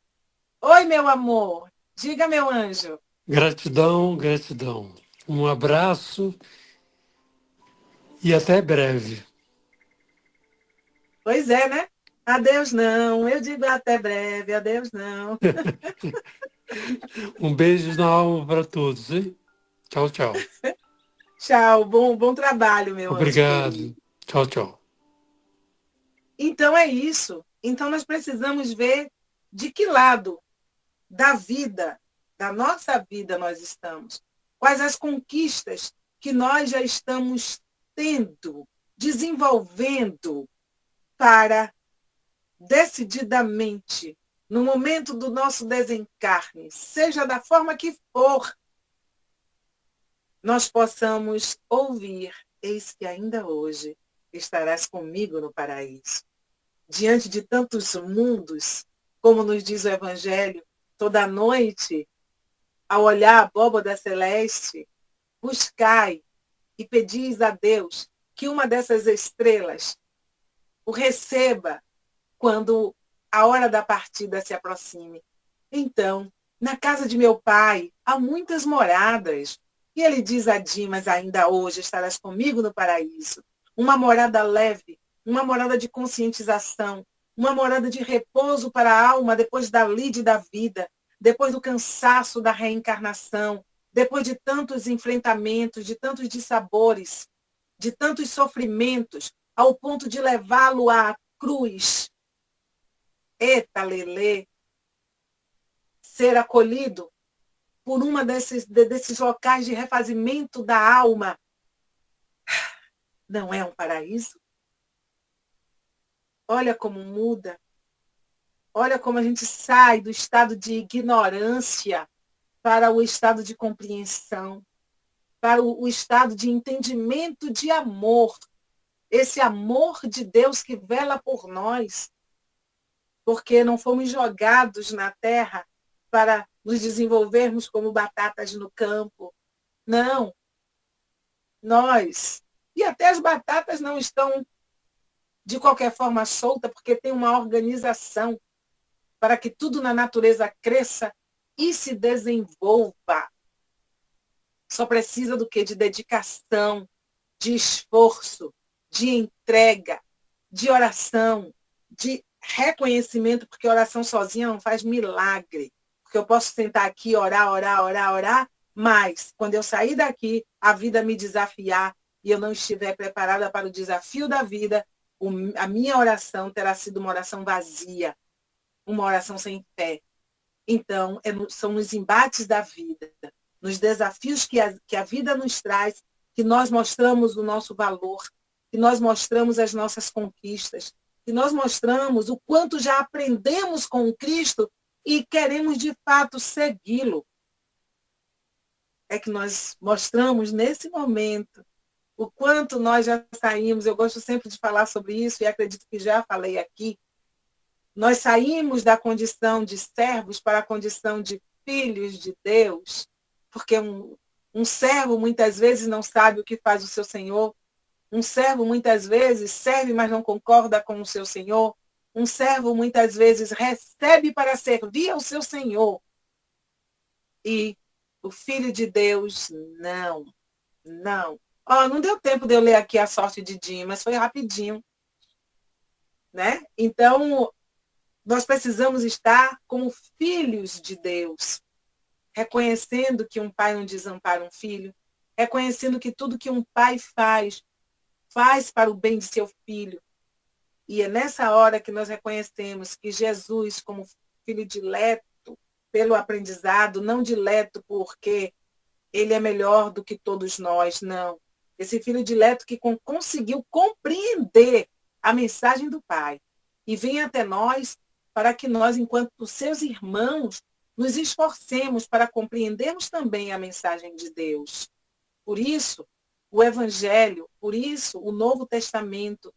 C: Oi, meu amor. Diga, meu anjo.
B: Gratidão, gratidão. Um abraço e até breve.
C: Pois é, né? Adeus não. Eu digo até breve. Adeus não.
B: Um beijo na alma para todos, hein? Tchau, tchau.
C: Tchau. Bom trabalho, meu anjo querido.
B: Obrigado. Tchau, tchau.
C: Então é isso. Então nós precisamos ver de que lado da vida, da nossa vida nós estamos. Quais as conquistas que nós já estamos tendo, desenvolvendo para decididamente, no momento do nosso desencarne, seja da forma que for, nós possamos ouvir: eis que ainda hoje estarás comigo no paraíso. Diante de tantos mundos, como nos diz o Evangelho, toda noite, ao olhar a abóbada celeste, buscai e pedis a Deus que uma dessas estrelas o receba quando a hora da partida se aproxime. Então, na casa de meu pai há muitas moradas. E ele diz a Dimas: ainda hoje estarás comigo no paraíso. Uma morada leve, uma morada de conscientização, uma morada de repouso para a alma depois da lide da vida, depois do cansaço da reencarnação, depois de tantos enfrentamentos, de tantos dissabores, de tantos sofrimentos, ao ponto de levá-lo à cruz. Eita, Lelê, ser acolhido por uma desses locais de refazimento da alma, não é um paraíso? Olha como muda. Olha como a gente sai do estado de ignorância para o estado de compreensão, para o estado de entendimento de amor. Esse amor de Deus que vela por nós, porque não fomos jogados na terra para nos desenvolvermos como batatas no campo. Não. Nós. E até as batatas não estão de qualquer forma solta, porque tem uma organização para que tudo na natureza cresça e se desenvolva. Só precisa do quê? De dedicação, de esforço, de entrega, de oração, de reconhecimento, porque oração sozinha não faz milagre. Porque eu posso sentar aqui, orar, mas quando eu sair daqui, a vida me desafiar e eu não estiver preparada para o desafio da vida, a minha oração terá sido uma oração vazia, uma oração sem fé. Então, são nos embates da vida, nos desafios que a vida nos traz, que nós mostramos o nosso valor, que nós mostramos as nossas conquistas, que nós mostramos o quanto já aprendemos com o Cristo e queremos, de fato, segui-lo. É que nós mostramos, nesse momento, o quanto nós já saímos. Eu gosto sempre de falar sobre isso e acredito que já falei aqui. Nós saímos da condição de servos para a condição de filhos de Deus, porque um servo muitas vezes não sabe o que faz o seu senhor, um servo muitas vezes serve, mas não concorda com o seu senhor, um servo muitas vezes recebe para servir ao seu senhor, e o filho de Deus, não. Não deu tempo de eu ler aqui a sorte de Dinho, mas foi rapidinho. Né? Então, nós precisamos estar como filhos de Deus, reconhecendo que um pai não desampara um filho, reconhecendo que tudo que um pai faz para o bem de seu filho. E é nessa hora que nós reconhecemos que Jesus, como filho dileto pelo aprendizado, não dileto porque ele é melhor do que todos nós, não. Esse filho dileto que conseguiu compreender a mensagem do Pai e vem até nós para que nós, enquanto seus irmãos, nos esforcemos para compreendermos também a mensagem de Deus. Por isso, o Evangelho, por isso, o Novo Testamento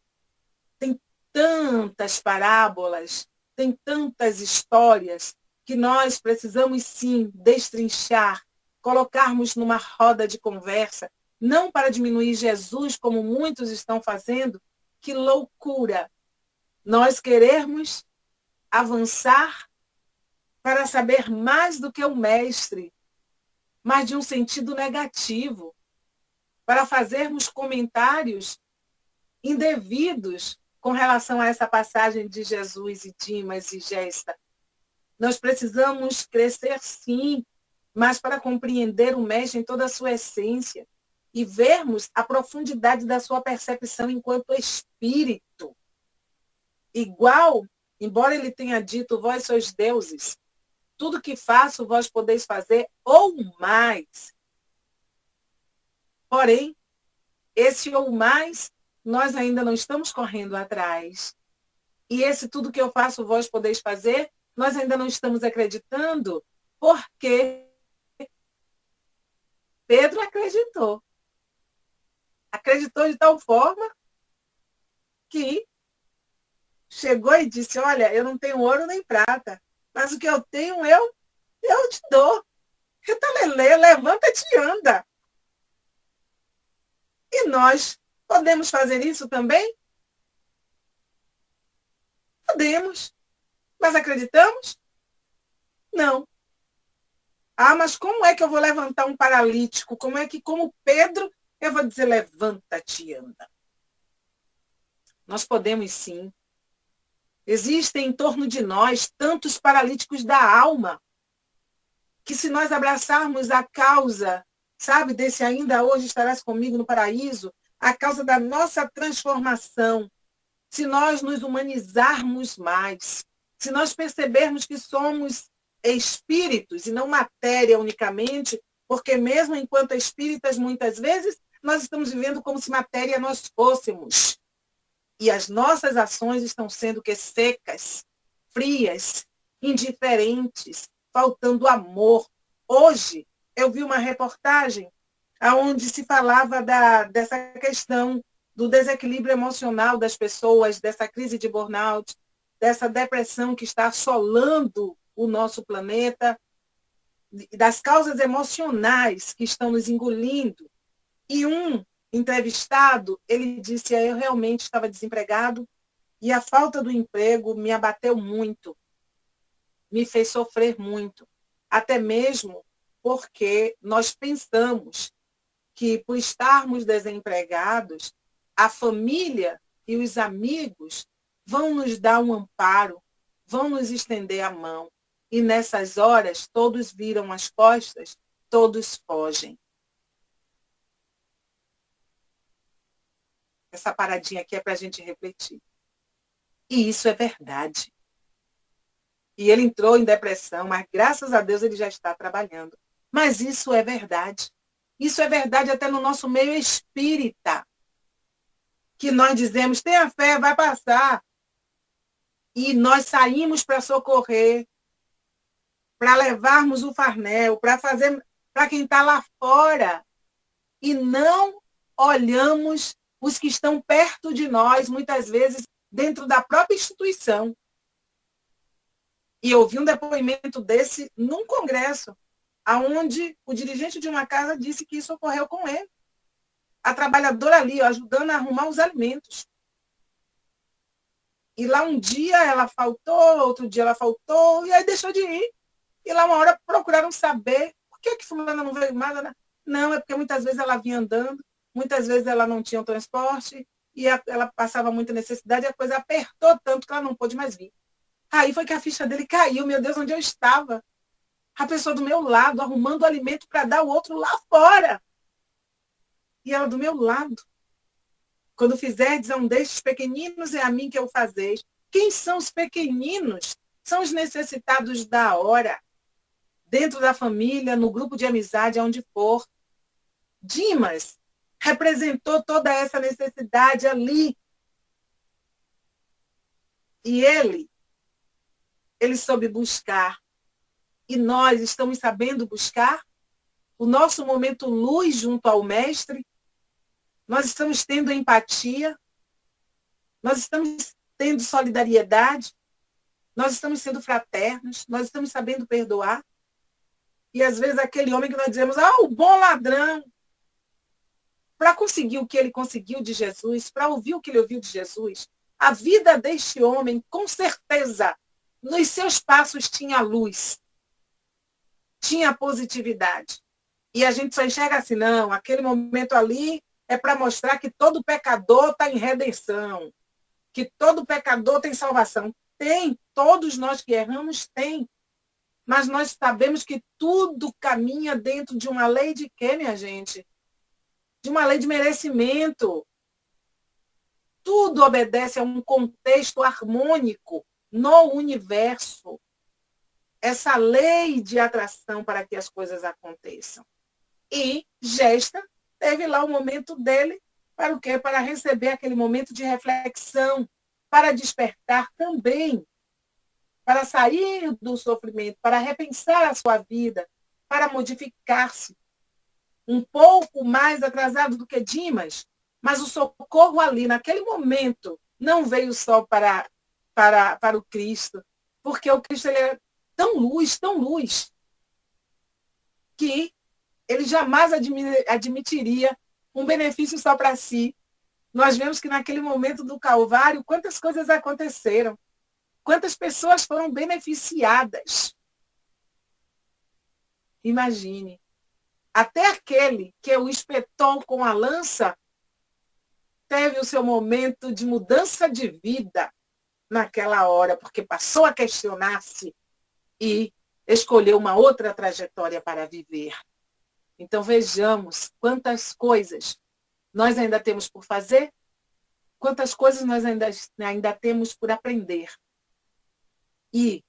C: tem tantas parábolas, tem tantas histórias que nós precisamos, sim, destrinchar, colocarmos numa roda de conversa, não para diminuir Jesus, como muitos estão fazendo. Que loucura! Nós querermos avançar para saber mais do que o mestre, mas de um sentido negativo, para fazermos comentários indevidos com relação a essa passagem de Jesus e Dimas e Gesta. Nós precisamos crescer, sim, mas para compreender o mestre em toda a sua essência e vermos a profundidade da sua percepção enquanto espírito. Igual, embora ele tenha dito, vós sois deuses, tudo que faço vós podeis fazer ou mais. Porém, esse ou mais, nós ainda não estamos correndo atrás. E esse tudo que eu faço vós podeis fazer, nós ainda não estamos acreditando, porque Pedro acreditou. Acreditou de tal forma que chegou e disse, olha, eu não tenho ouro nem prata, mas o que eu tenho eu te dou. Retalelê, levanta-te e anda. E nós podemos fazer isso também? Podemos. Mas acreditamos? Não. Ah, mas como é que eu vou levantar um paralítico? Como é que, como Pedro, eu vou dizer, levanta-te e anda? Nós podemos sim. Existem em torno de nós tantos paralíticos da alma, que se nós abraçarmos a causa, sabe, desse ainda hoje estarás comigo no paraíso, a causa da nossa transformação, se nós nos humanizarmos mais, se nós percebermos que somos espíritos e não matéria unicamente, porque mesmo enquanto espíritas, muitas vezes, nós estamos vivendo como se matéria nós fôssemos. E as nossas ações estão sendo que secas, frias, indiferentes, faltando amor. Hoje, eu vi uma reportagem onde se falava dessa questão do desequilíbrio emocional das pessoas, dessa crise de burnout, dessa depressão que está assolando o nosso planeta, das causas emocionais que estão nos engolindo. E um entrevistado, ele disse, eu realmente estava desempregado e a falta do emprego me abateu muito, me fez sofrer muito, até mesmo porque nós pensamos que por estarmos desempregados, a família e os amigos vão nos dar um amparo, vão nos estender a mão. E nessas horas, todos viram as costas, todos fogem. Essa paradinha aqui é para a gente refletir. E isso é verdade. E ele entrou em depressão, mas graças a Deus ele já está trabalhando. Mas isso é verdade. Isso é verdade até no nosso meio espírita. Que nós dizemos, tenha fé, vai passar. E nós saímos para socorrer, para levarmos o farnel, para fazer para quem está lá fora. E não olhamos os que estão perto de nós, muitas vezes, dentro da própria instituição. E eu vi um depoimento desse num congresso, onde o dirigente de uma casa disse que isso ocorreu com ele. A trabalhadora ali, ó, ajudando a arrumar os alimentos. E lá um dia ela faltou, outro dia ela faltou, e aí deixou de ir. E lá uma hora procuraram saber por que fulana não veio mais. Não, é porque muitas vezes ela vinha andando, muitas vezes ela não tinha um transporte, e ela passava muita necessidade, e a coisa apertou tanto que ela não pôde mais vir. Aí foi que a ficha dele caiu, meu Deus, onde eu estava? A pessoa do meu lado, arrumando o alimento para dar o outro lá fora. E ela do meu lado. Quando fizerdes a um destes pequeninos, é a mim que eu fazeis. Quem são os pequeninos? São os necessitados da hora. Dentro da família, no grupo de amizade, aonde for. Dimas representou toda essa necessidade ali. E ele soube buscar. E nós estamos sabendo buscar o nosso momento luz junto ao Mestre. Nós estamos tendo empatia. Nós estamos tendo solidariedade. Nós estamos sendo fraternos. Nós estamos sabendo perdoar. E às vezes aquele homem que nós dizemos, o bom ladrão, para conseguir o que ele conseguiu de Jesus, para ouvir o que ele ouviu de Jesus, a vida deste homem, com certeza, nos seus passos tinha luz, tinha positividade. E a gente só enxerga assim, não, aquele momento ali é para mostrar que todo pecador está em redenção, que todo pecador tem salvação. Tem, todos nós que erramos, tem. Mas nós sabemos que tudo caminha dentro de uma lei de quê, minha gente? De uma lei de merecimento. Tudo obedece a um contexto harmônico no universo. Essa lei de atração para que as coisas aconteçam. E Gesta teve lá o momento dele para o quê? Para receber aquele momento de reflexão, para despertar também, para sair do sofrimento, para repensar a sua vida, para modificar-se. Um pouco mais atrasado do que Dimas, mas o socorro ali, naquele momento, não veio só para o Cristo, porque o Cristo ele é tão luz, que ele jamais admitiria um benefício só para si. Nós vemos que naquele momento do Calvário, quantas coisas aconteceram, quantas pessoas foram beneficiadas. Imagine, até aquele que o espetou com a lança teve o seu momento de mudança de vida naquela hora, porque passou a questionar-se e escolheu uma outra trajetória para viver. Então vejamos quantas coisas nós ainda temos por fazer, quantas coisas nós ainda temos por aprender. E,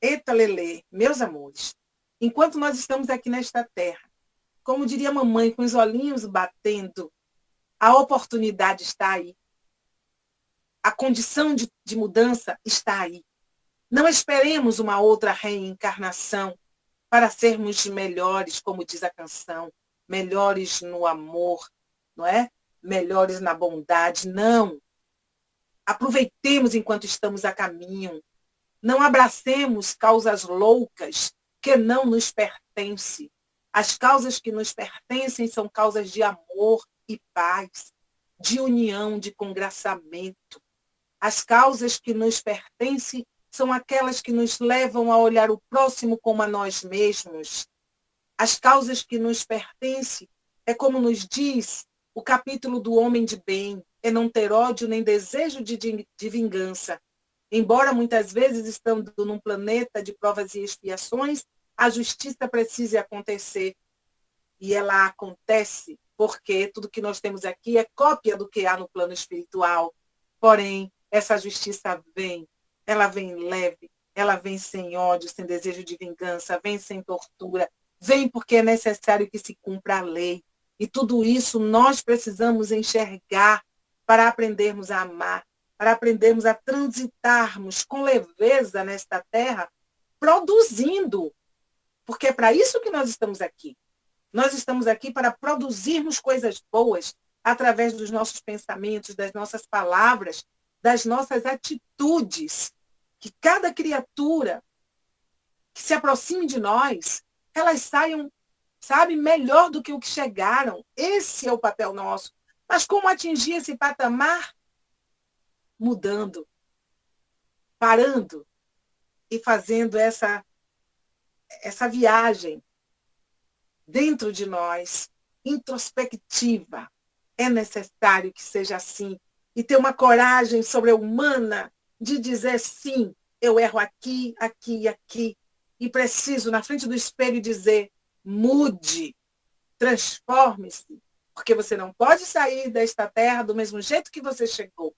C: eita lelê, meus amores, enquanto nós estamos aqui nesta terra, como diria a mamãe, com os olhinhos batendo, a oportunidade está aí. A condição de mudança está aí. Não esperemos uma outra reencarnação para sermos melhores, como diz a canção, melhores no amor, não é? Melhores na bondade. Não. Aproveitemos enquanto estamos a caminho. Não abracemos causas loucas que não nos pertencem. As causas que nos pertencem são causas de amor e paz, de união, de congraçamento. As causas que nos pertencem são aquelas que nos levam a olhar o próximo como a nós mesmos. As causas que nos pertencem é como nos diz o capítulo do Homem de Bem, é não ter ódio nem desejo de vingança. Embora muitas vezes estando num planeta de provas e expiações, a justiça precise acontecer. E ela acontece porque tudo que nós temos aqui é cópia do que há no plano espiritual. Porém, essa justiça vem, ela vem leve, ela vem sem ódio, sem desejo de vingança, vem sem tortura, vem porque é necessário que se cumpra a lei. E tudo isso nós precisamos enxergar para aprendermos a amar, para aprendermos a transitarmos com leveza nesta terra, produzindo. Porque é para isso que nós estamos aqui. Nós estamos aqui para produzirmos coisas boas através dos nossos pensamentos, das nossas palavras, das nossas atitudes. Que cada criatura que se aproxime de nós, elas saiam, sabe, melhor do que o que chegaram. Esse é o papel nosso. Mas como atingir esse patamar? Mudando, parando e fazendo essa viagem dentro de nós, introspectiva. É necessário que seja assim. E ter uma coragem sobre-humana de dizer sim, eu erro aqui, aqui e aqui. E preciso, na frente do espelho, dizer, mude, transforme-se. Porque você não pode sair desta terra do mesmo jeito que você chegou.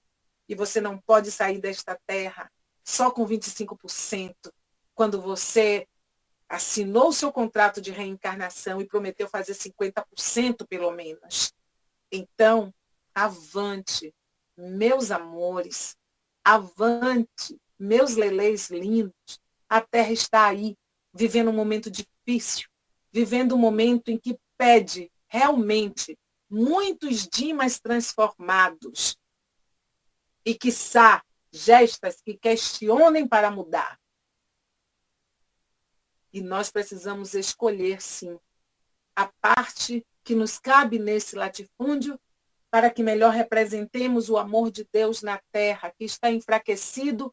C: E você não pode sair desta terra só com 25%, quando você assinou o seu contrato de reencarnação e prometeu fazer 50% pelo menos. Então, avante, meus amores, avante, meus leleis lindos. A Terra está aí, vivendo um momento difícil, vivendo um momento em que pede realmente muitos Dimas transformados e, quiçá, gestas que questionem para mudar. E nós precisamos escolher, sim, a parte que nos cabe nesse latifúndio para que melhor representemos o amor de Deus na terra, que está enfraquecido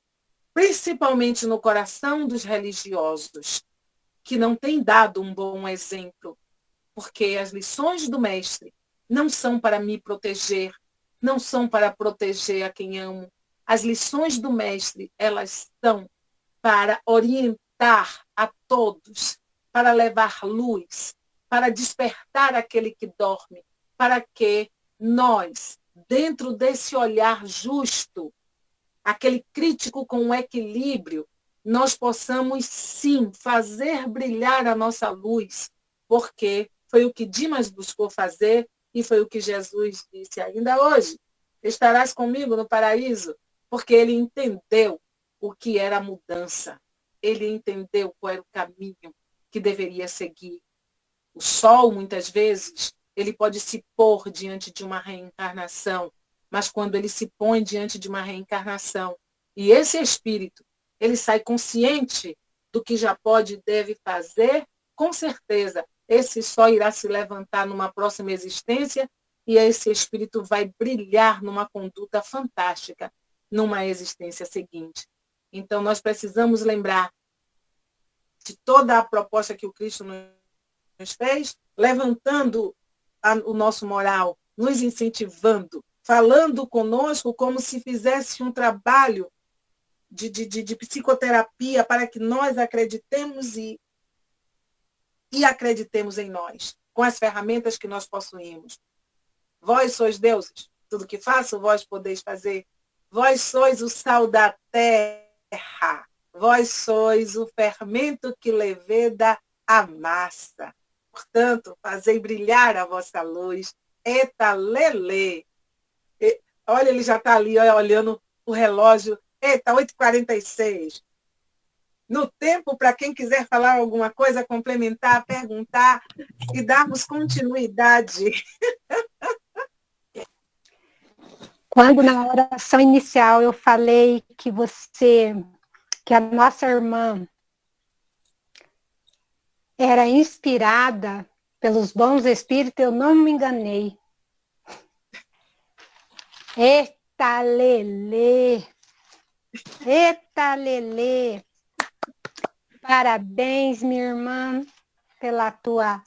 C: principalmente no coração dos religiosos, que não têm dado um bom exemplo, porque as lições do Mestre não são para me proteger, não são para proteger a quem amo. As lições do Mestre, elas são para orientar a todos, para levar luz, para despertar aquele que dorme, para que nós, dentro desse olhar justo, aquele crítico com equilíbrio, nós possamos sim fazer brilhar a nossa luz, porque foi o que Dimas buscou fazer e foi o que Jesus disse ainda hoje. Estarás comigo no paraíso, porque ele entendeu o que era a mudança. Ele entendeu qual era o caminho que deveria seguir. O sol, muitas vezes, ele pode se pôr diante de uma reencarnação, mas quando ele se põe diante de uma reencarnação, e esse espírito, ele sai consciente do que já pode e deve fazer, com certeza, esse sol irá se levantar numa próxima existência e esse espírito vai brilhar numa conduta fantástica numa existência seguinte. Então, nós precisamos lembrar de toda a proposta que o Cristo nos fez, levantando o nosso moral, nos incentivando, falando conosco como se fizesse um trabalho de psicoterapia para que nós acreditemos e acreditemos em nós, com as ferramentas que nós possuímos. Vós sois deuses, tudo que faço, vós podeis fazer. Vós sois o sal da terra, vós sois o fermento que leveda a massa. Portanto, fazei brilhar a vossa luz. Eita, lelê. Olha, ele já está ali olhando o relógio. Eita, 8h46. No tempo, para quem quiser falar alguma coisa, complementar, perguntar e darmos continuidade.
A: Quando na oração inicial eu falei que a nossa irmã era inspirada pelos bons espíritos, eu não me enganei. Eita, lelê! Eita, lelê! Parabéns, minha irmã, pela tua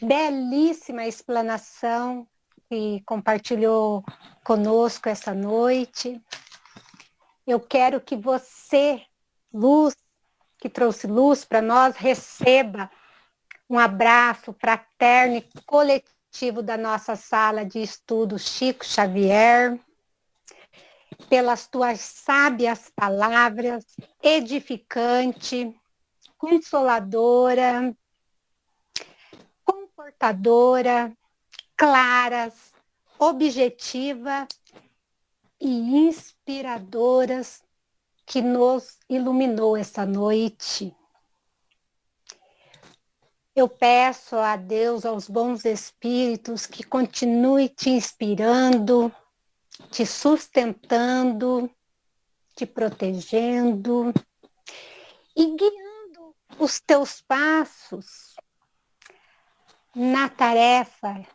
A: belíssima explanação que compartilhou conosco essa noite. Eu quero que você, luz, que trouxe luz para nós, receba um abraço fraterno e coletivo da nossa sala de estudo Chico Xavier, pelas tuas sábias palavras, edificante, consoladora, confortadora, claras, objetiva e inspiradoras que nos iluminou essa noite. Eu peço a Deus, aos bons espíritos, que continue te inspirando, te sustentando, te protegendo e guiando os teus passos na tarefa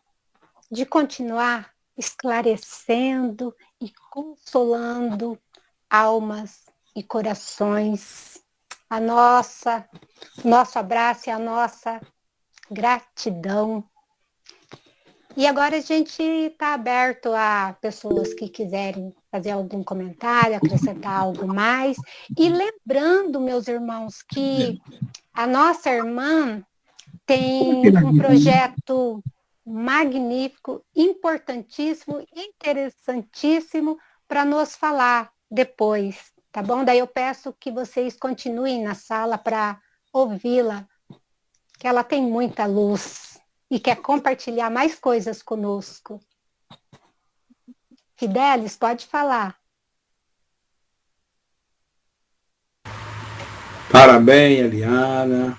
A: de continuar esclarecendo e consolando almas e corações. Nosso abraço e a nossa gratidão. E agora a gente está aberto a pessoas que quiserem fazer algum comentário, acrescentar algo mais. E lembrando, meus irmãos, que a nossa irmã tem um projeto magnífico, importantíssimo, interessantíssimo para nos falar depois, tá bom? Daí eu peço que vocês continuem na sala para ouvi-la, que ela tem muita luz e quer compartilhar mais coisas conosco. Fidelis, pode falar.
D: Parabéns, Eliana.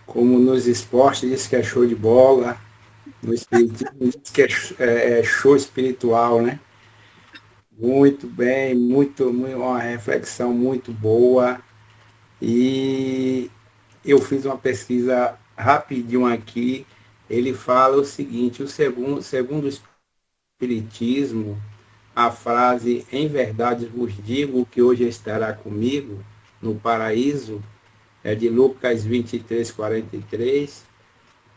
D: Como nos esportes diz que é show de bola, no espiritismo diz que é show espiritual, né? Muito bem, uma reflexão muito boa. E eu fiz uma pesquisa rapidinho aqui. Ele fala o seguinte: segundo o espiritismo, a frase, em verdade vos digo que hoje estará comigo no paraíso, é de Lucas 23, 43,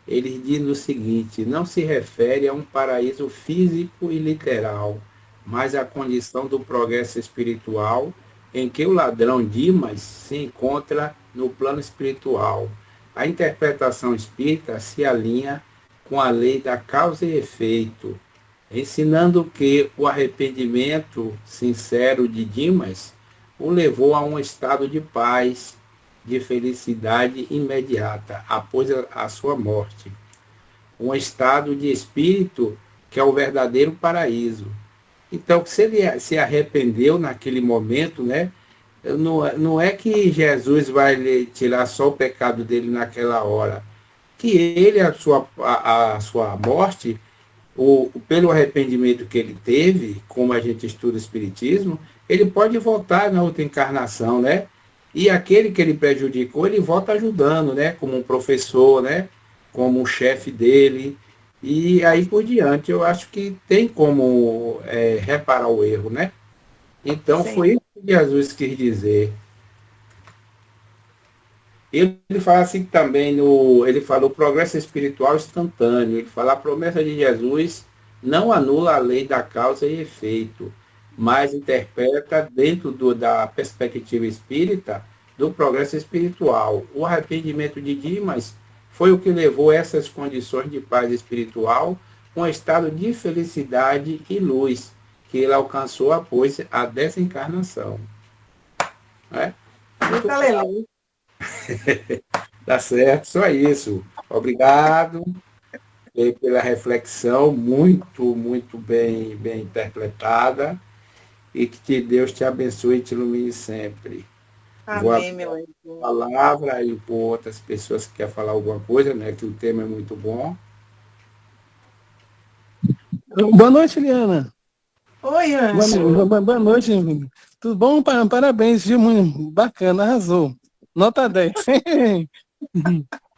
D: ele diz o seguinte: não se refere a um paraíso físico e literal, mas à condição do progresso espiritual em que o ladrão Dimas se encontra no plano espiritual. A interpretação espírita se alinha com a lei da causa e efeito, ensinando que o arrependimento sincero de Dimas o levou a um estado de paz, de felicidade imediata após a sua morte. Um estado de espírito que é o verdadeiro paraíso. Então, se ele se arrependeu naquele momento, né? Não é que Jesus vai lhe tirar só o pecado dele naquela hora. Que ele, a sua morte, pelo arrependimento que ele teve, como a gente estuda o Espiritismo, ele pode voltar na outra encarnação, né? E aquele que ele prejudicou, ele volta ajudando, né? Como um professor, né? Como um chefe dele. E aí por diante, eu acho que tem como reparar o erro, né? Então,
C: Sim.
D: foi isso que Jesus quis dizer. Ele fala assim também, ele falou progresso espiritual instantâneo. Ele fala a promessa de Jesus não anula a lei da causa e efeito, mas interpreta dentro da perspectiva espírita do progresso espiritual. O arrependimento de Dimas foi o que levou a essas condições de paz espiritual, um estado de felicidade e luz que ele alcançou após a desencarnação. Né? Muito
C: Aleluia.
D: Tá certo, só isso. Obrigado pela reflexão, muito bem interpretada, e que Deus te abençoe e te ilumine sempre. Vou
C: Amém,
D: abrir
C: meu
D: a
C: anjo.
D: palavra aí por outras pessoas que querem falar alguma coisa, né? Que o tema é muito bom.
E: Boa noite, Eliana.
C: Oi, anjo.
E: Boa noite. Tudo bom? Parabéns, viu? Muito bacana, arrasou. Nota 10.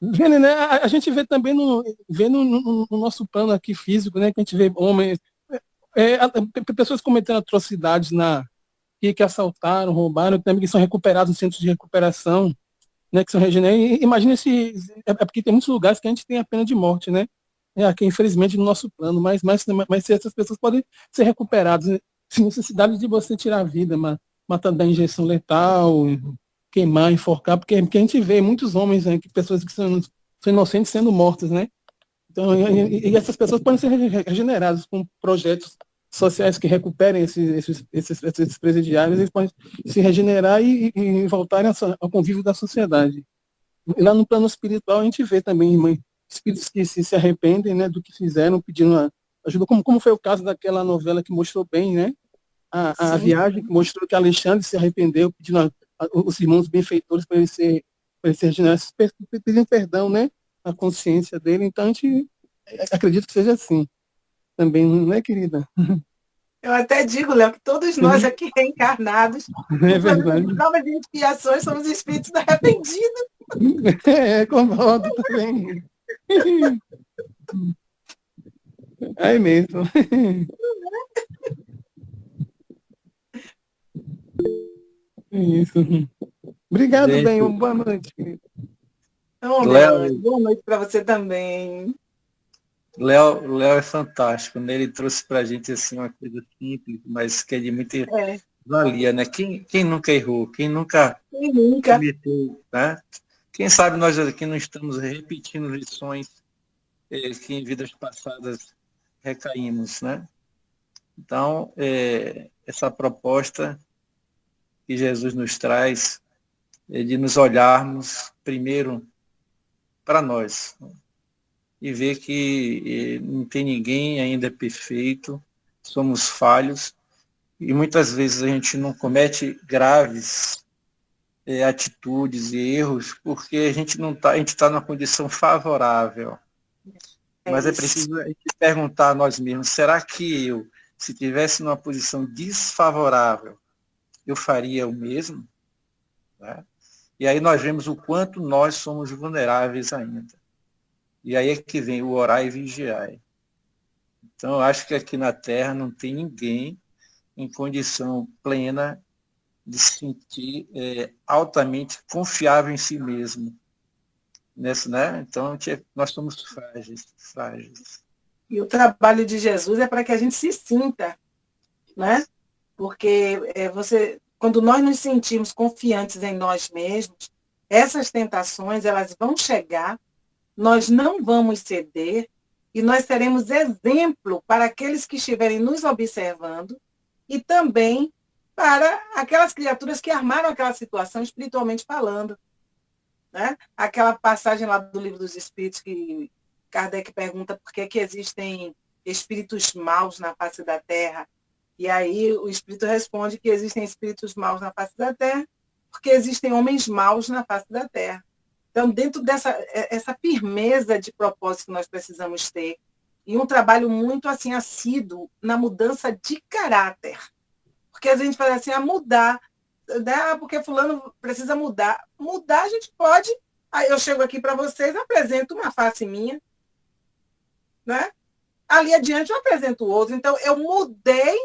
E: Vendo, né? A gente vê também no nosso plano aqui físico, né? Que a gente vê homens, pessoas cometendo atrocidades que assaltaram, roubaram, também que são recuperados em centros de recuperação, né? Que são regenerados. Imagina se. É porque tem muitos lugares que a gente tem a pena de morte, né? Aqui, infelizmente, no nosso plano, mas se essas pessoas podem ser recuperadas, né? Sem necessidade de você tirar a vida, matar da injeção letal, queimar, enforcar, porque a gente vê muitos homens, né, pessoas que são inocentes sendo mortas, né? Então, e essas pessoas podem ser regeneradas com projetos sociais que recuperem esses presidiários, eles podem se regenerar e voltarem ao convívio da sociedade. E lá no plano espiritual a gente vê também, irmã, espíritos que se arrependem, né, do que fizeram, pedindo ajuda, como foi o caso daquela novela que mostrou bem, né? A viagem, que mostrou que Alexandre se arrependeu, pedindo os irmãos benfeitores para ele ser regenerado, pedindo perdão, né? A consciência dele. Então a gente acredita que seja assim também, não é, querida?
C: Eu até digo, Léo, que todos nós aqui reencarnados,
E: É verdade.
C: provas de expiações, somos espíritos arrependidos.
E: Concordo também. É mesmo. É isso. Obrigado,
F: Gente,
E: bem. Boa noite, querido.
F: Léo,
C: Boa noite para você também.
F: Léo é fantástico, né? Ele trouxe para a gente assim, uma coisa simples, mas que é de muita valia, né? Quem nunca errou? Quem nunca cometeu, né? Quem sabe nós aqui não estamos repetindo lições que em vidas passadas recaímos, né? Então, essa proposta que Jesus nos traz é de nos olharmos primeiro para nós, né? E ver que não tem ninguém ainda perfeito, somos falhos, e muitas vezes a gente não comete graves atitudes e erros porque a gente está numa condição favorável. Mas é preciso a gente perguntar a nós mesmos, será que eu, se estivesse numa posição desfavorável, eu faria o mesmo? Né? E aí nós vemos o quanto nós somos vulneráveis ainda. E aí é que vem o orar e vigiar. Então, eu acho que aqui na Terra não tem ninguém em condição plena de se sentir altamente confiável em si mesmo. Nesse, né? Então, nós somos frágeis.
C: E o trabalho de Jesus é para que a gente se sinta, né? Porque quando nós nos sentimos confiantes em nós mesmos, essas tentações elas vão chegar, nós não vamos ceder e nós seremos exemplo para aqueles que estiverem nos observando e também para aquelas criaturas que armaram aquela situação espiritualmente falando. Né? Aquela passagem lá do Livro dos Espíritos que Kardec pergunta por que existem espíritos maus na face da Terra. E aí o Espírito responde que existem espíritos maus na face da Terra porque existem homens maus na face da Terra. Então, dentro essa firmeza de propósito que nós precisamos ter, e um trabalho muito assim assíduo na mudança de caráter. Porque a gente fala assim, mudar, né? Porque fulano precisa mudar. Mudar a gente pode. Aí eu chego aqui para vocês, apresento uma face minha, né? Ali adiante eu apresento o outro. Então, eu mudei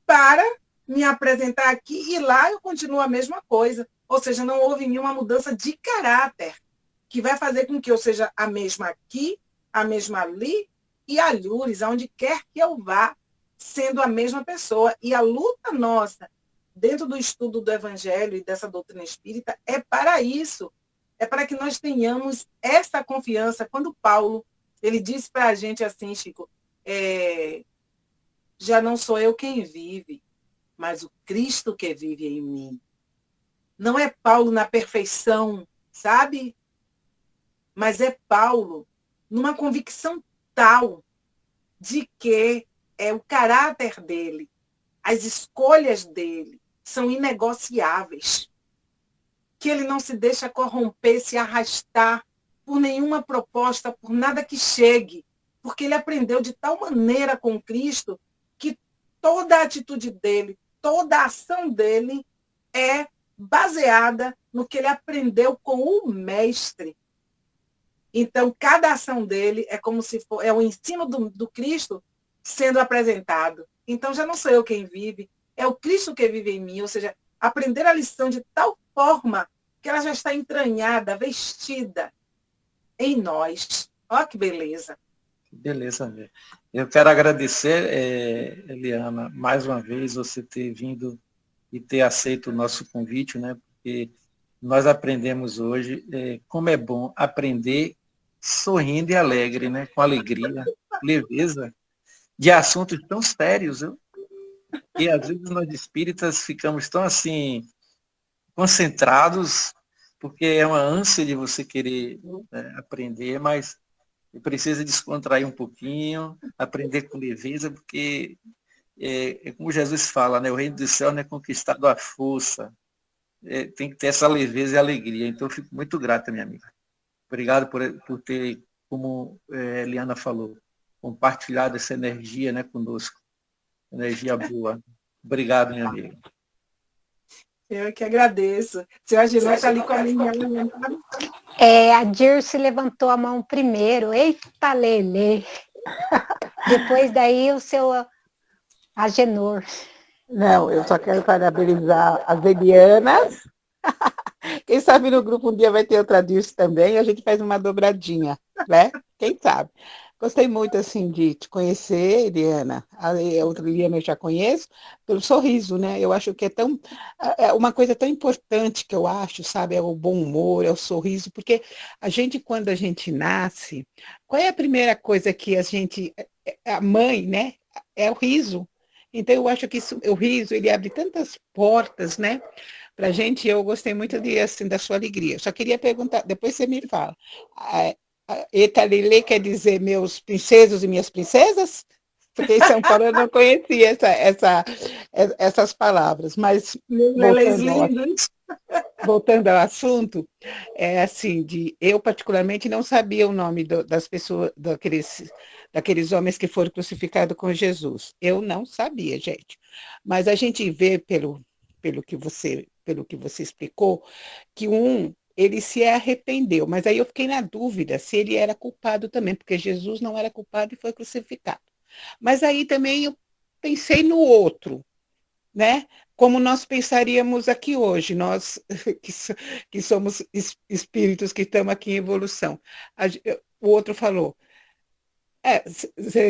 C: para me apresentar aqui e lá eu continuo a mesma coisa. Ou seja, não houve nenhuma mudança de caráter que vai fazer com que eu seja a mesma aqui, a mesma ali e alhures, aonde quer que eu vá, sendo a mesma pessoa. E a luta nossa, dentro do estudo do Evangelho e dessa doutrina espírita, é para isso. É para que nós tenhamos essa confiança. Quando Paulo, ele disse para a gente assim, Chico, já não sou eu quem vive, mas o Cristo que vive em mim. Não é Paulo na perfeição, sabe? Mas é Paulo numa convicção tal de que o caráter dele, as escolhas dele são inegociáveis. Que ele não se deixa corromper, se arrastar por nenhuma proposta, por nada que chegue, porque ele aprendeu de tal maneira com Cristo que toda a atitude dele, toda a ação dele é baseada no que ele aprendeu com o mestre. Então, cada ação dele é como se for, o ensino do Cristo sendo apresentado. Então, já não sou eu quem vive, é o Cristo que vive em mim, ou seja, aprender a lição de tal forma que ela já está entranhada, vestida em nós. Olha que beleza.
F: Beleza, mesmo. Eu quero agradecer, Eliana, mais uma vez você ter vindo e ter aceito o nosso convite, né? Porque nós aprendemos hoje como é bom aprender sorrindo e alegre, né? Com alegria, leveza, de assuntos tão sérios. E às vezes nós espíritas ficamos tão assim concentrados, porque é uma ânsia de você querer aprender, mas precisa descontrair um pouquinho, aprender com leveza, porque como Jesus fala, né, o reino do céu não é conquistado à força, tem que ter essa leveza e alegria. Então, eu fico muito grato, minha amiga. Obrigado por ter, como Eliana falou, compartilhado essa energia, né, conosco. Energia boa. Obrigado, minha amiga.
C: Eu que agradeço. Seu Agilão está ali com a minha.
A: A Dirce levantou a mão primeiro. Eita, Lele. Depois daí o seu Agenor.
G: Não, eu só quero parabenizar as Elianas. Quem sabe no grupo um dia vai ter outra Dirce também, a gente faz uma dobradinha, né? Quem sabe? Gostei muito, assim, de te conhecer, Eliana. A outra Eliana eu já conheço, pelo sorriso, né? Eu acho que é uma coisa tão importante que eu acho, sabe? É o bom humor, é o sorriso, porque quando a gente nasce, qual é a primeira coisa que a mãe, né? É o riso. Então, eu acho que o riso, ele abre tantas portas, né? Pra gente, eu gostei muito assim, da sua alegria. Só queria perguntar, depois você me fala. Etalele quer dizer meus princesos e minhas princesas? Porque em São Paulo eu não conhecia essas palavras. Mas, voltando ao assunto, assim, eu particularmente não sabia o nome das pessoas, daqueles homens que foram crucificados com Jesus. Eu não sabia, gente. Mas a gente vê pelo que você explicou, que ele se arrependeu, mas aí eu fiquei na dúvida se ele era culpado também, porque Jesus não era culpado e foi crucificado. Mas aí também eu pensei no outro, né? Como nós pensaríamos aqui hoje, nós que somos espíritos que estamos aqui em evolução. O outro falou,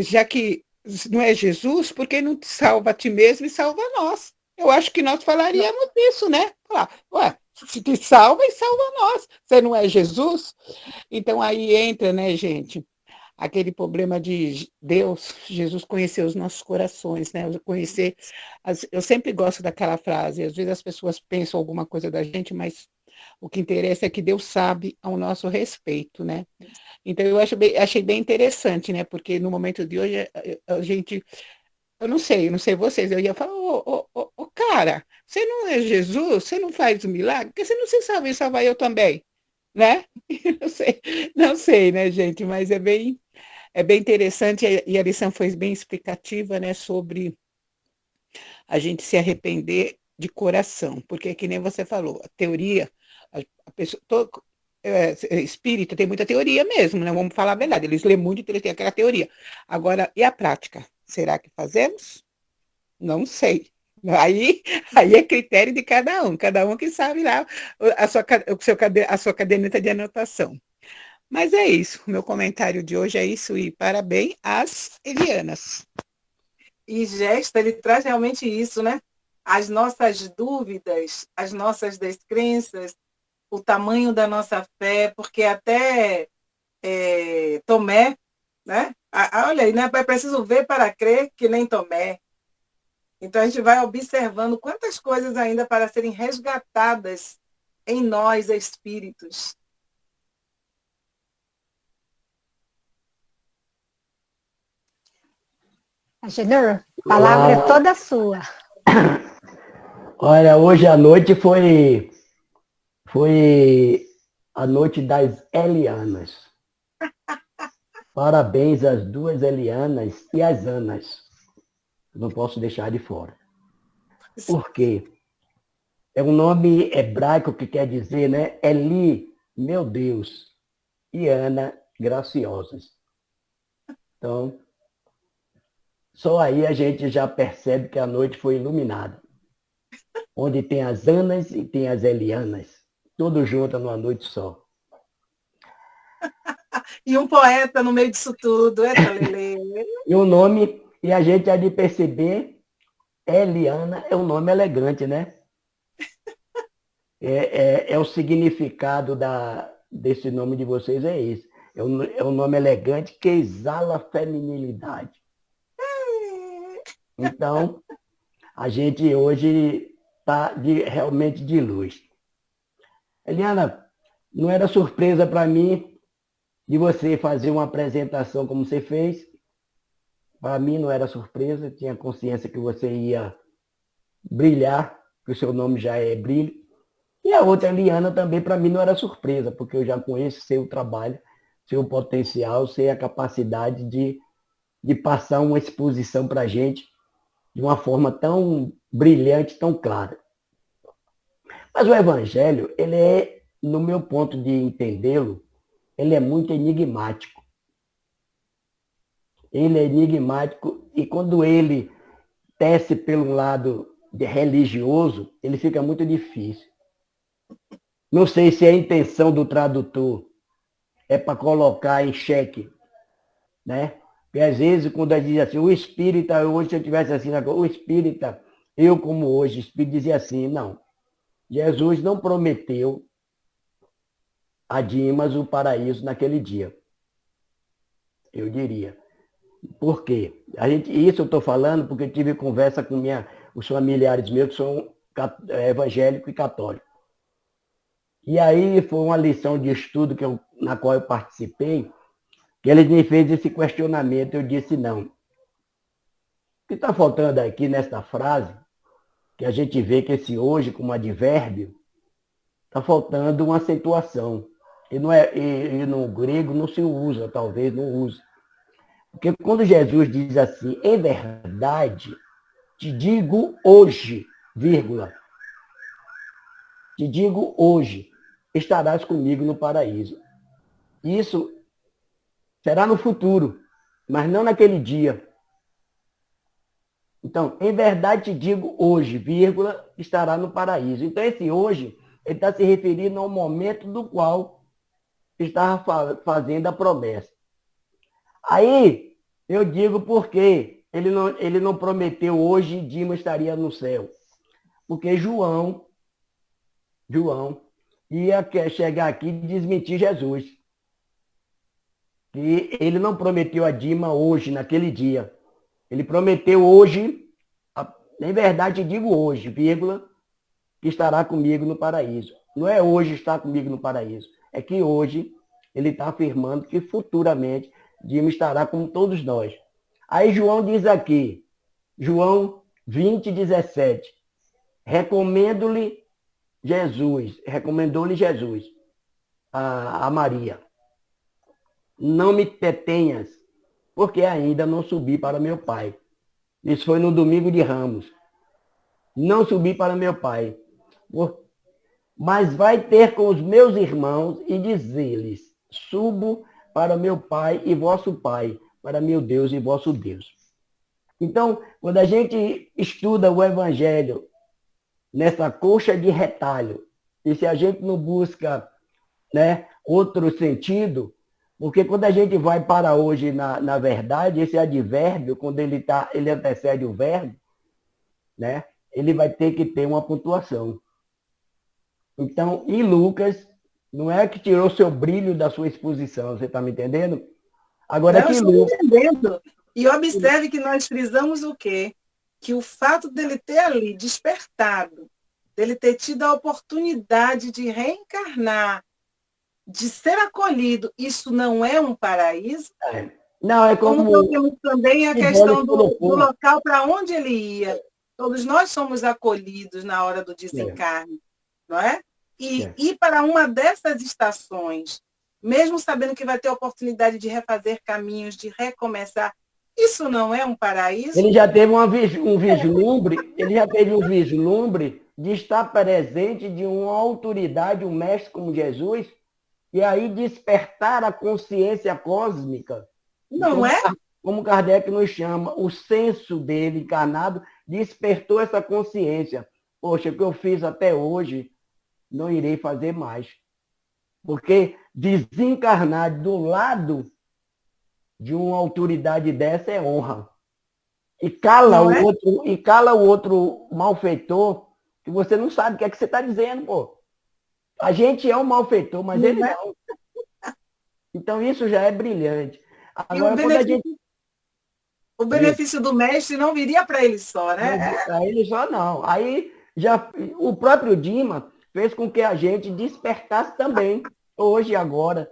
G: já que não é Jesus, por que não te salva a ti mesmo e salva nós? Eu acho que nós falaríamos disso, né? Falar, ué, se te salva e salva nós. Você não é Jesus? Então aí entra, né, gente, aquele problema de Deus, Jesus conhecer os nossos corações, né? Eu sempre gosto daquela frase, às vezes as pessoas pensam alguma coisa da gente, mas o que interessa é que Deus sabe ao nosso respeito, né? Então eu achei bem interessante, né? Porque no momento de hoje a gente, eu não sei vocês, eu ia falar, cara, você não é Jesus? Você não faz o milagre? Porque você não se salva e salva eu também, né? Não sei, né, gente? Mas é bem interessante e a lição foi bem explicativa, né, sobre a gente se arrepender de coração, porque que nem você falou, a teoria, a pessoa, espírita tem muita teoria mesmo, né? Vamos falar a verdade, eles lêem muito, eles têm aquela teoria. Agora, e a prática? Será que fazemos? Não sei. Aí é critério de cada um que sabe lá a sua caderneta de anotação. Mas é isso, o meu comentário de hoje é isso, e parabéns às Elianas.
C: E Gesta, ele traz realmente isso, né? As nossas dúvidas, as nossas descrenças, o tamanho da nossa fé, porque até Tomé, né? Olha aí, né? É preciso ver para crer que nem Tomé. Então a gente vai observando quantas coisas ainda para serem resgatadas em nós, espíritos.
A: Agenor, a palavra é toda sua.
H: Olha, hoje à noite foi a noite das Elianas. Parabéns às duas Elianas e às Anas. Não posso deixar de fora. Por quê? É um nome hebraico que quer dizer, né? Eli, meu Deus, e Ana, graciosas. Então, só aí a gente já percebe que a noite foi iluminada. Onde tem as Anas e tem as Elianas. Tudo junto numa noite só.
C: E um poeta no meio disso tudo, Lelê.
H: E o nome, e a gente há de perceber, Eliana é um nome elegante, né? É o significado desse nome de vocês, é esse. É um nome elegante que exala feminilidade. Então, a gente hoje está realmente de luz. Eliana, não era surpresa para mim de você fazer uma apresentação como você fez. Para mim não era surpresa, tinha consciência que você ia brilhar, que o seu nome já é brilho. E a outra, Eliana, também para mim não era surpresa, porque eu já conheço seu trabalho, seu potencial, sei a capacidade de passar uma exposição para a gente de uma forma tão brilhante, tão clara. Mas o Evangelho, ele é, no meu ponto de entendê-lo, ele é muito enigmático. Ele é enigmático e quando ele desce pelo lado religioso, ele fica muito difícil. Não sei se a intenção do tradutor é para colocar em xeque, né? Porque às vezes, quando ele diz assim, o espírita, hoje se eu tivesse assim, o espírita, eu como hoje, o espírito dizia assim, não. Jesus não prometeu a Dimas o paraíso naquele dia. Eu diria. Por quê? Isso eu estou falando porque eu tive conversa com os familiares meus que são evangélicos e católicos. E aí foi uma lição de estudo na qual eu participei, que ele me fez esse questionamento. Eu disse, não. O que está faltando aqui nesta frase, que a gente vê que esse hoje, como advérbio, está faltando uma acentuação. E no grego não se usa, talvez não use. Porque quando Jesus diz assim, em verdade, te digo hoje, vírgula, te digo hoje, estarás comigo no paraíso. Isso será no futuro, mas não naquele dia. Então, em verdade te digo hoje, vírgula, estará no paraíso. Então, esse hoje, ele está se referindo ao momento do qual estava fazendo a promessa. Aí, eu digo por quê ele não prometeu hoje Dima estaria no céu. Porque João ia chegar aqui e desmentir Jesus. Que ele não prometeu a Dima hoje, naquele dia. Ele prometeu hoje, em verdade digo hoje, vírgula, que estará comigo no paraíso. Não é hoje estar comigo no paraíso. É que hoje ele está afirmando que futuramente Dima estará com todos nós. Aí João diz aqui, João 20:17, recomendou-lhe Jesus a Maria. Não me detenhas, porque ainda não subi para meu Pai. Isso foi no domingo de Ramos. Não subi para meu Pai, mas vai ter com os meus irmãos e dizer-lhes, subo para meu Pai e vosso Pai, para meu Deus e vosso Deus. Então, quando a gente estuda o Evangelho nessa coxa de retalho, e se a gente não busca, né, outro sentido, porque quando a gente vai para hoje, na verdade, esse advérbio, quando ele antecede o verbo, né, ele vai ter que ter uma pontuação. Então, em Lucas, não é que tirou seu brilho da sua exposição, você está me entendendo? Agora
C: não,
H: que
C: estou
H: Lucas...
C: entendendo. E observe que nós frisamos o quê? Que o fato dele ter ali despertado, dele ter tido a oportunidade de reencarnar, de ser acolhido, isso não é um paraíso?
H: Não, é como
C: nós temos também a questão do local para onde ele ia. Todos nós somos acolhidos na hora do desencarne, não é? E ir para uma dessas estações, mesmo sabendo que vai ter oportunidade de refazer caminhos, de recomeçar, isso não é um paraíso?
H: Ele já teve um vislumbre de estar presente de uma autoridade, um mestre como Jesus, e aí despertar a consciência cósmica.
C: Não é?
H: Como Kardec nos chama, o senso dele encarnado despertou essa consciência. Poxa, o que eu fiz até hoje, não irei fazer mais. Porque desencarnar do lado de uma autoridade dessa é honra. E cala o outro malfeitor, que você não sabe o que é que você está dizendo, pô. A gente é um malfeitor, mas ele não. Então isso já é brilhante. Agora,
C: o benefício do mestre não viria para ele só, né?
H: Para ele só não. Aí já o próprio Dima fez com que a gente despertasse também, hoje e agora.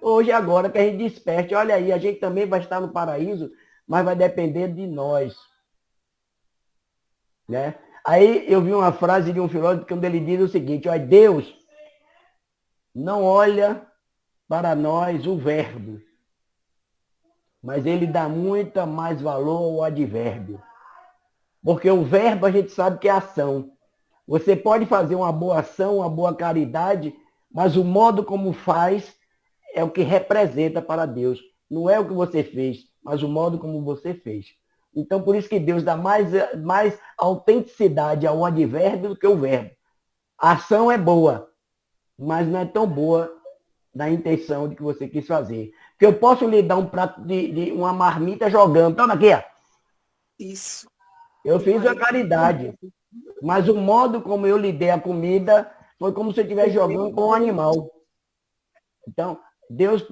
H: Hoje e agora que a gente desperte. Olha aí, a gente também vai estar no paraíso, mas vai depender de nós. Né? Aí eu vi uma frase de um filósofo quando ele diz o seguinte, olha, Deus não olha para nós o verbo, mas ele dá muito mais valor ao advérbio. Porque o verbo a gente sabe que é ação. Você pode fazer uma boa ação, uma boa caridade, mas o modo como faz é o que representa para Deus. Não é o que você fez, mas o modo como você fez. Então, por isso que Deus dá mais autenticidade ao advérbio do que o verbo. A ação é boa, mas não é tão boa na intenção de que você quis fazer. Porque eu posso lhe dar um prato de uma marmita jogando. Toma aqui, ó.
C: Isso.
H: Eu fiz a caridade. Mas o modo como eu lhe dei a comida foi como se eu estivesse jogando com um animal. Então, Deus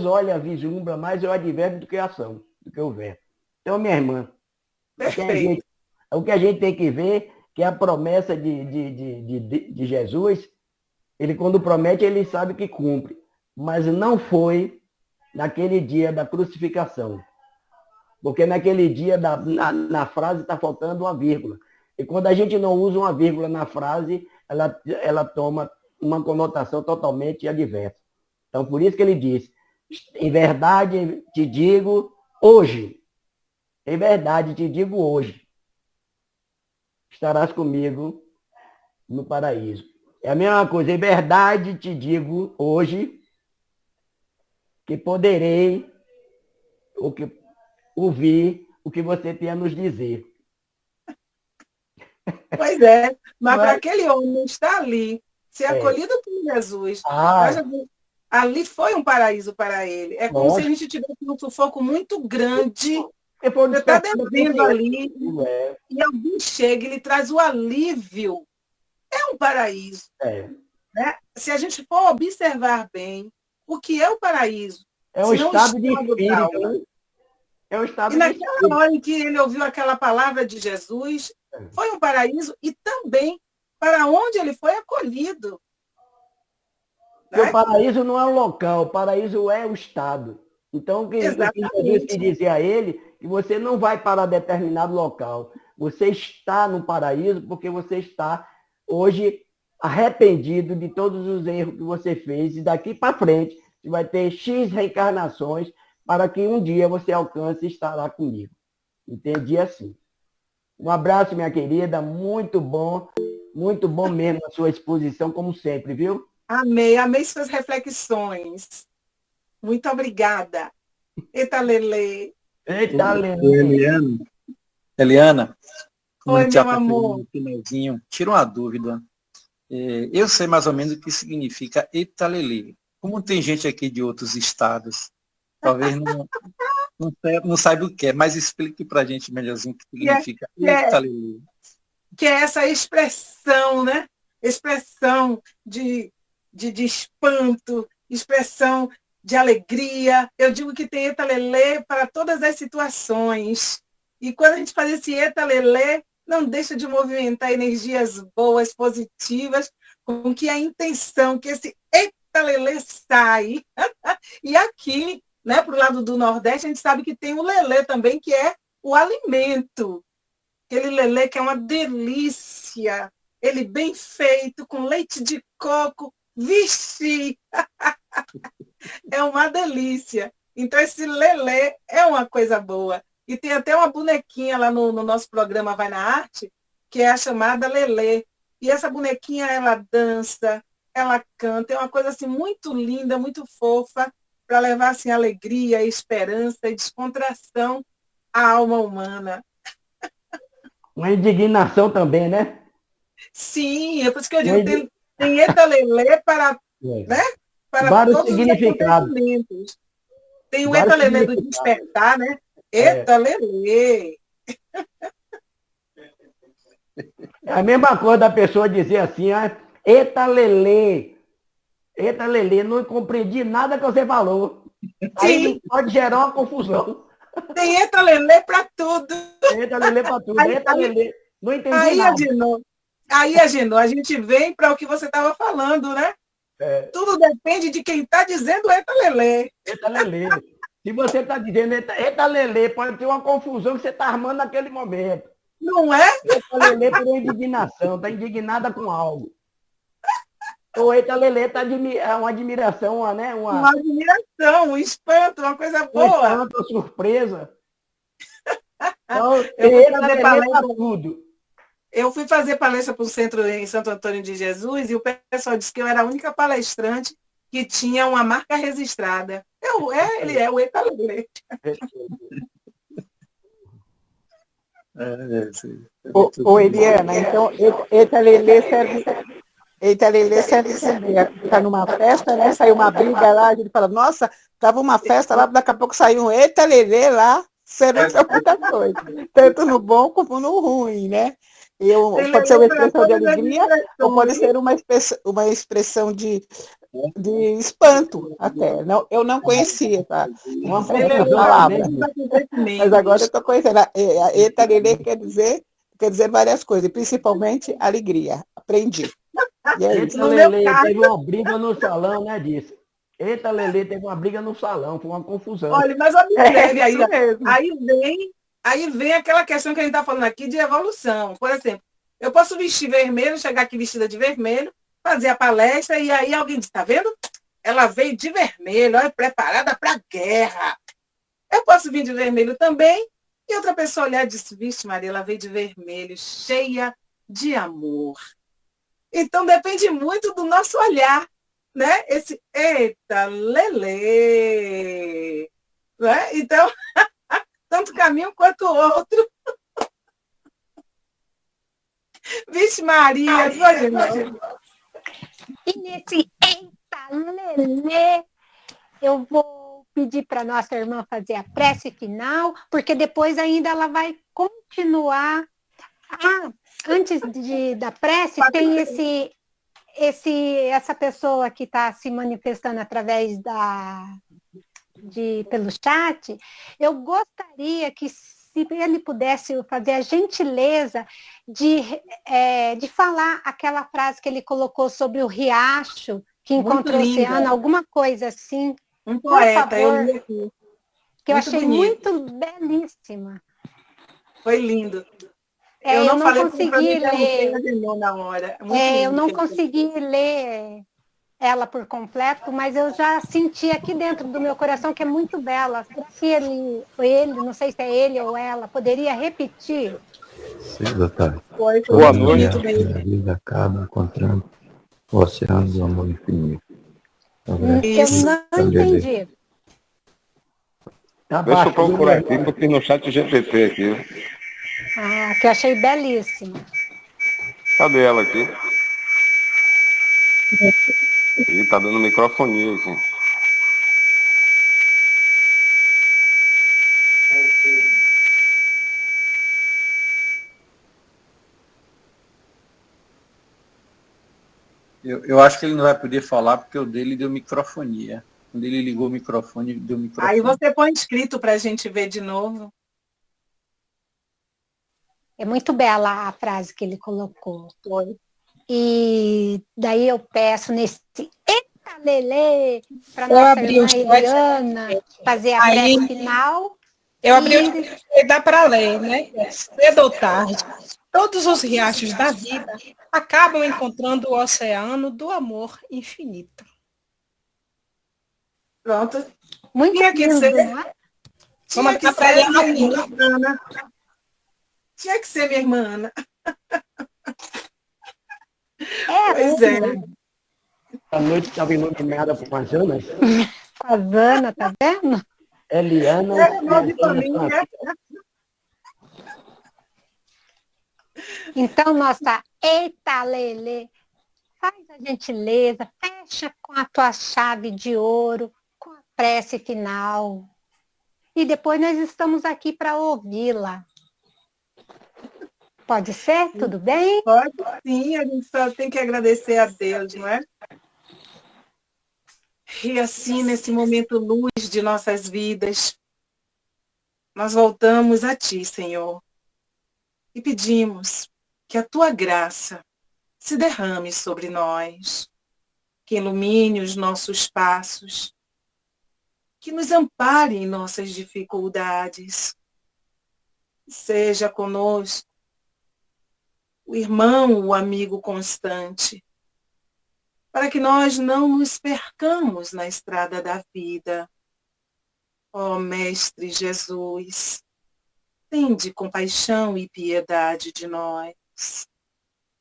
H: olha, vislumbra mais o advérbio do que a ação, do que o verbo. Então, minha irmã, o que a gente tem que ver que a promessa de Jesus, ele quando promete, ele sabe que cumpre. Mas não foi naquele dia da crucificação. Porque naquele dia, na frase, está faltando uma vírgula. E quando a gente não usa uma vírgula na frase, ela toma uma conotação totalmente adversa. Então, por isso que ele diz, em verdade te digo hoje, em verdade te digo hoje, estarás comigo no paraíso. É a mesma coisa, em verdade te digo hoje, que poderei ouvir o que você tem a nos dizer.
C: Pois é, mas para aquele homem estar ali, ser acolhido por Jesus, ali foi um paraíso para ele. É como se a gente tivesse um sufoco muito grande. Você está devendo ali, e alguém chega e lhe traz o alívio. É um paraíso. Né? Se a gente for observar bem, o que é o paraíso?
H: É um estado de espírito. É um estado
C: e naquela hora em que ele ouviu aquela palavra de Jesus, foi um paraíso e também para onde ele foi acolhido.
H: Porque o paraíso não é um local, o paraíso é o estado. Então, o que Jesus quis dizer a ele, que você não vai para determinado local. Você está no paraíso porque você está hoje arrependido de todos os erros que você fez. E daqui para frente, você vai ter X reencarnações para que um dia você alcance e estará comigo. Entendi assim. Um abraço, minha querida. Muito bom mesmo a sua exposição, como sempre, viu?
C: Amei suas reflexões. Muito obrigada. Eita, Lelê.
H: Eita, Lelê.
F: Eliana,
C: oi, meu amor.
F: Tira uma dúvida. Eu sei mais ou menos o que significa Eita, Lelê. Como tem gente aqui de outros estados, talvez não saiba o que é, mas explique para a gente melhorzinho o que significa Eita, Lelê.
C: Que é essa expressão, né? Expressão de espanto, expressão de alegria. Eu digo que tem Eita Lelê para todas as situações. E quando a gente faz esse Eita Lelê, não deixa de movimentar energias boas, positivas, com que a intenção, que esse Eita Lelê sai. E aqui, né, para o lado do Nordeste, a gente sabe que tem o lelê também, que é o alimento. Aquele lelê que é uma delícia. Ele bem feito, com leite de coco. Vixe! É uma delícia. Então, esse lelê é uma coisa boa. E tem até uma bonequinha lá no nosso programa Vai na Arte, que é a chamada Lelê. E essa bonequinha, ela dança, ela canta. É uma coisa assim, muito linda, muito fofa, para levar assim, alegria, esperança e descontração à alma humana.
H: Uma indignação também, né?
C: Sim, é por isso que eu digo, tem Eita Lelê para, né? Para
H: vários
C: todos
H: significados.
C: Os acontecimentos. Tem o Eita Lelê do despertar, né? Eita Lelê.
H: É a mesma coisa da pessoa dizer assim, Eita Lelê. Eita Lelê, não compreendi nada que você falou.
C: Sim.
H: Aí pode gerar uma confusão.
C: Tem Eita Lelê para tudo.
H: Eita Lelê para tudo. Eita Lelê. Não entendi nada.
C: Aí, Agenor, a gente vem para o que você estava falando, né? Tudo depende de quem está dizendo Eita Lelê.
H: Eita Lelê. Se você está dizendo Eita Lelê, pode ter uma confusão que você está armando naquele momento.
C: Não é?
H: Eita Lelê por indignação, está indignada com algo. Ou Eita Lelê está uma admiração,
C: uma admiração, um espanto, uma coisa boa.
H: Um espanto, uma surpresa. Então, Eita Lelê para tudo.
C: Eu fui fazer palestra para o centro em Santo Antônio de Jesus e o pessoal disse que eu era a única palestrante que tinha uma marca registrada. Ele é o Eita Lelê.
G: Ô, Eliana, então, Eita Lelê serve tá numa festa, né? Saiu uma briga lá, a gente fala, nossa, tava uma festa lá, daqui a pouco saiu um Eita Lelê lá, serve para muita coisa. Tanto no bom como no ruim, né? Pode ser uma expressão de alegria ou pode ser uma expressão de espanto até. Não, eu não conhecia, tá? Uma palavra. Mas agora eu estou conhecendo. Eita Lelê quer dizer várias coisas, principalmente alegria. Aprendi.
H: Eita Lelê teve uma briga no salão, né, disso? Eita Lelê teve uma briga no salão, foi uma confusão.
C: Olha, mas observe aí vem aquela questão que a gente está falando aqui de evolução. Por exemplo, eu posso vestir vermelho, chegar aqui vestida de vermelho, fazer a palestra, e aí alguém diz, tá vendo? Ela veio de vermelho, olha, preparada para a guerra. Eu posso vir de vermelho também, e outra pessoa olhar e diz, vixe, Maria, ela veio de vermelho, cheia de amor. Então, depende muito do nosso olhar, né? Esse Eita Lelê. Né? Então, tanto caminho quanto o outro. Vixe Maria, foi não.
A: E nesse eita, lelê, eu vou pedir para nossa irmã fazer a prece final, porque depois ainda ela vai continuar. Antes da prece, tem essa pessoa que está se manifestando através pelo chat. Eu gostaria que, se ele pudesse fazer a gentileza de falar aquela frase que ele colocou sobre o riacho que encontrou o oceano, alguma coisa assim.
C: Um poeta,
A: por favor,
C: eu li aqui.
A: Que eu achei muito belíssima.
C: Foi lindo.
A: Eu não consegui ler.
C: Na hora.
A: Eu não consegui ler ela por completo, mas eu já senti aqui dentro do meu coração que é muito bela. Se ele, não sei se é ele ou ela, poderia repetir?
I: Sim, doutor.
C: Boa noite.
I: A vida acaba encontrando o oceano do amor infinito.
A: Eu não entendi.
J: Deixa eu procurar aqui, porque no chat GPT aqui.
A: Que eu achei belíssima.
J: Cadê ela aqui? Ih, tá dando microfonia aqui.
F: Eu acho que ele não vai poder falar porque o dele deu microfonia. Quando ele ligou o microfone, deu microfone.
C: Aí você põe escrito para a gente ver de novo.
A: É muito bela a frase que ele colocou. E daí eu peço nesse eita lelê para nossa irmã Eliana fazer a prece final.
K: Eu abri o e dá para ler, né? Cedo ou tarde, todos os riachos da vida acabam encontrando o oceano do amor infinito.
C: Pronto.
A: Muito lindo, né?
K: Vamos dar para ler
C: Ana. Tinha que ser minha irmã Ana. Pois é.
H: A noite estava iluminada por umas anas.
A: A Zana, tá vendo?
H: Eliana.
A: Então, nossa eita lelê, faz a gentileza, fecha com a tua chave de ouro, com a prece final. E depois nós estamos aqui para ouvi-la. Pode ser? Tudo bem?
C: Pode sim, a gente só tem que agradecer a Deus, não é? E assim, nesse momento luz de nossas vidas, nós voltamos a Ti, Senhor, e pedimos que a Tua graça se derrame sobre nós, que ilumine os nossos passos, que nos ampare em nossas dificuldades, seja conosco o irmão, o amigo constante, para que nós não nos percamos na estrada da vida. Ó Mestre Jesus, tende compaixão e piedade de nós.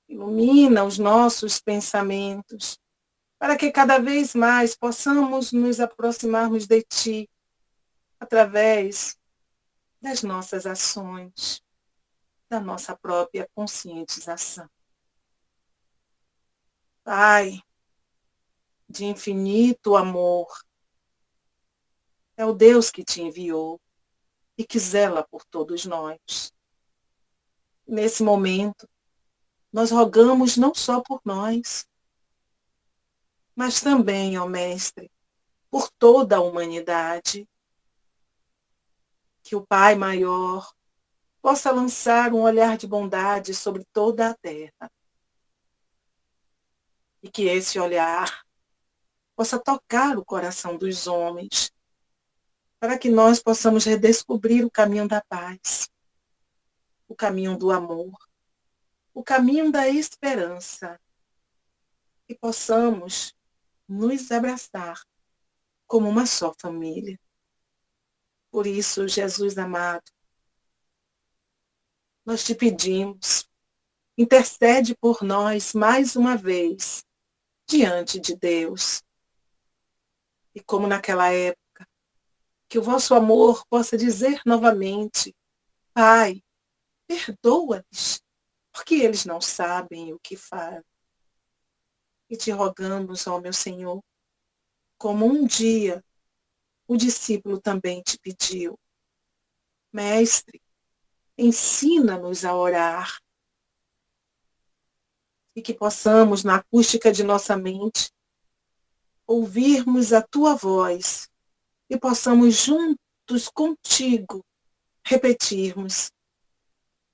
C: Ilumina os nossos pensamentos, para que cada vez mais possamos nos aproximarmos de Ti, através das nossas ações, da nossa própria conscientização. Pai, de infinito amor, é o Deus que Te enviou e que zela por todos nós. Nesse momento, nós rogamos não só por nós, mas também, ó Mestre, por toda a humanidade. Que o Pai maior possa lançar um olhar de bondade sobre toda a terra. E que esse olhar possa tocar o coração dos homens, para que nós possamos redescobrir o caminho da paz, o caminho do amor, o caminho da esperança, e possamos nos abraçar como uma só família. Por isso, Jesus amado, nós Te pedimos, intercede por nós mais uma vez, diante de Deus. E como naquela época, Que o vosso amor possa dizer novamente: Pai, perdoa-lhes, porque eles não sabem o que fazem. E te rogamos, ó meu Senhor, como um dia o discípulo também te pediu: Mestre, ensina-nos a orar. E que possamos, na acústica de nossa mente, ouvirmos a tua voz e possamos juntos contigo repetirmos: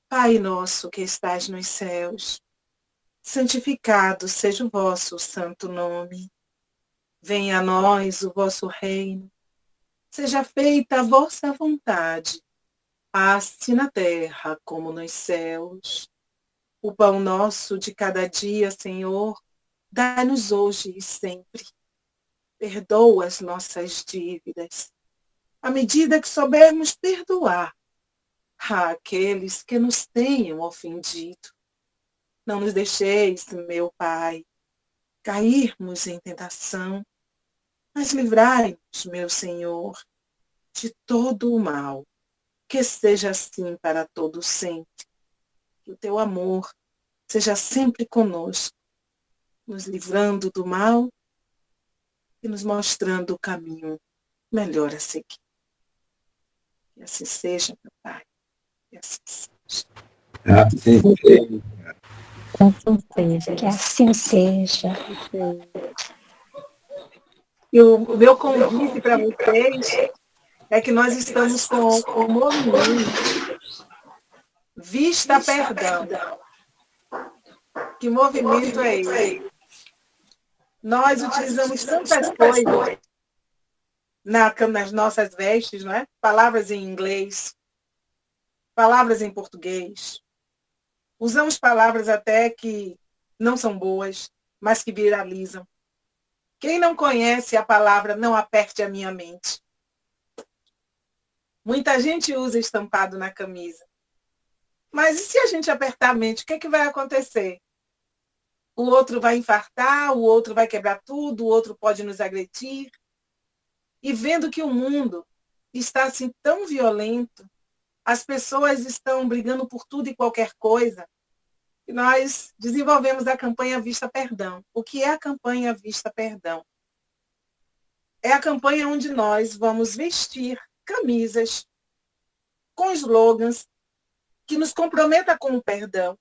C: Pai nosso que estás nos céus, santificado seja o vosso santo nome. Venha a nós o vosso reino. Seja feita a vossa vontade, assim na terra como nos céus. O pão nosso de cada dia, Senhor, dá-nos hoje e sempre. Perdoa as nossas dívidas, à medida que soubermos perdoar àqueles que nos tenham ofendido. Não nos deixeis, meu Pai, cairmos em tentação, mas livrai-nos, meu Senhor, de todo o mal. Que seja assim para todo sempre. Que o teu amor seja sempre conosco, nos livrando do mal e nos mostrando o caminho melhor a seguir. Que assim seja, meu Pai. Que assim seja.
A: Que assim seja.
C: E o meu convite para vocês é que nós estamos com o movimento Vista Perdão. Que movimento é esse? Nós utilizamos tantas coisas nas nossas vestes, não é? Palavras em inglês, palavras em português. Usamos palavras até que não são boas, mas que viralizam. Quem não conhece a palavra não aperte a minha mente? Muita gente usa estampado na camisa. Mas e se a gente apertar a mente, o que é que vai acontecer? O outro vai infartar, o outro vai quebrar tudo, o outro pode nos agredir. E vendo que o mundo está assim tão violento, as pessoas estão brigando por tudo e qualquer coisa, e nós desenvolvemos a campanha Vista Perdão. O que é a campanha Vista Perdão? É a campanha onde nós vamos vestir camisas com slogans que nos comprometa com o perdão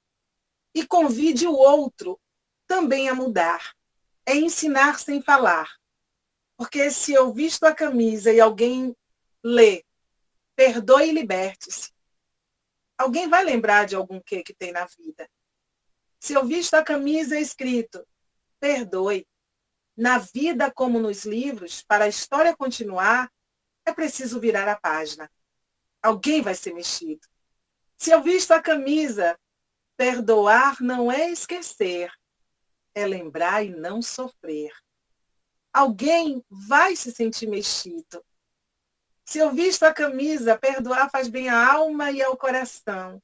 C: e convide o outro também a mudar. É ensinar sem falar. Porque se eu visto a camisa e alguém lê, perdoe e liberte-se, alguém vai lembrar de algum que tem na vida. Se eu visto a camisa escrito, perdoe, na vida como nos livros, para a história continuar, é preciso virar a página. Alguém vai ser mexido. Se eu visto a camisa, perdoar não é esquecer, é lembrar e não sofrer. Alguém vai se sentir mexido. Se eu visto a camisa, perdoar faz bem à alma e ao coração.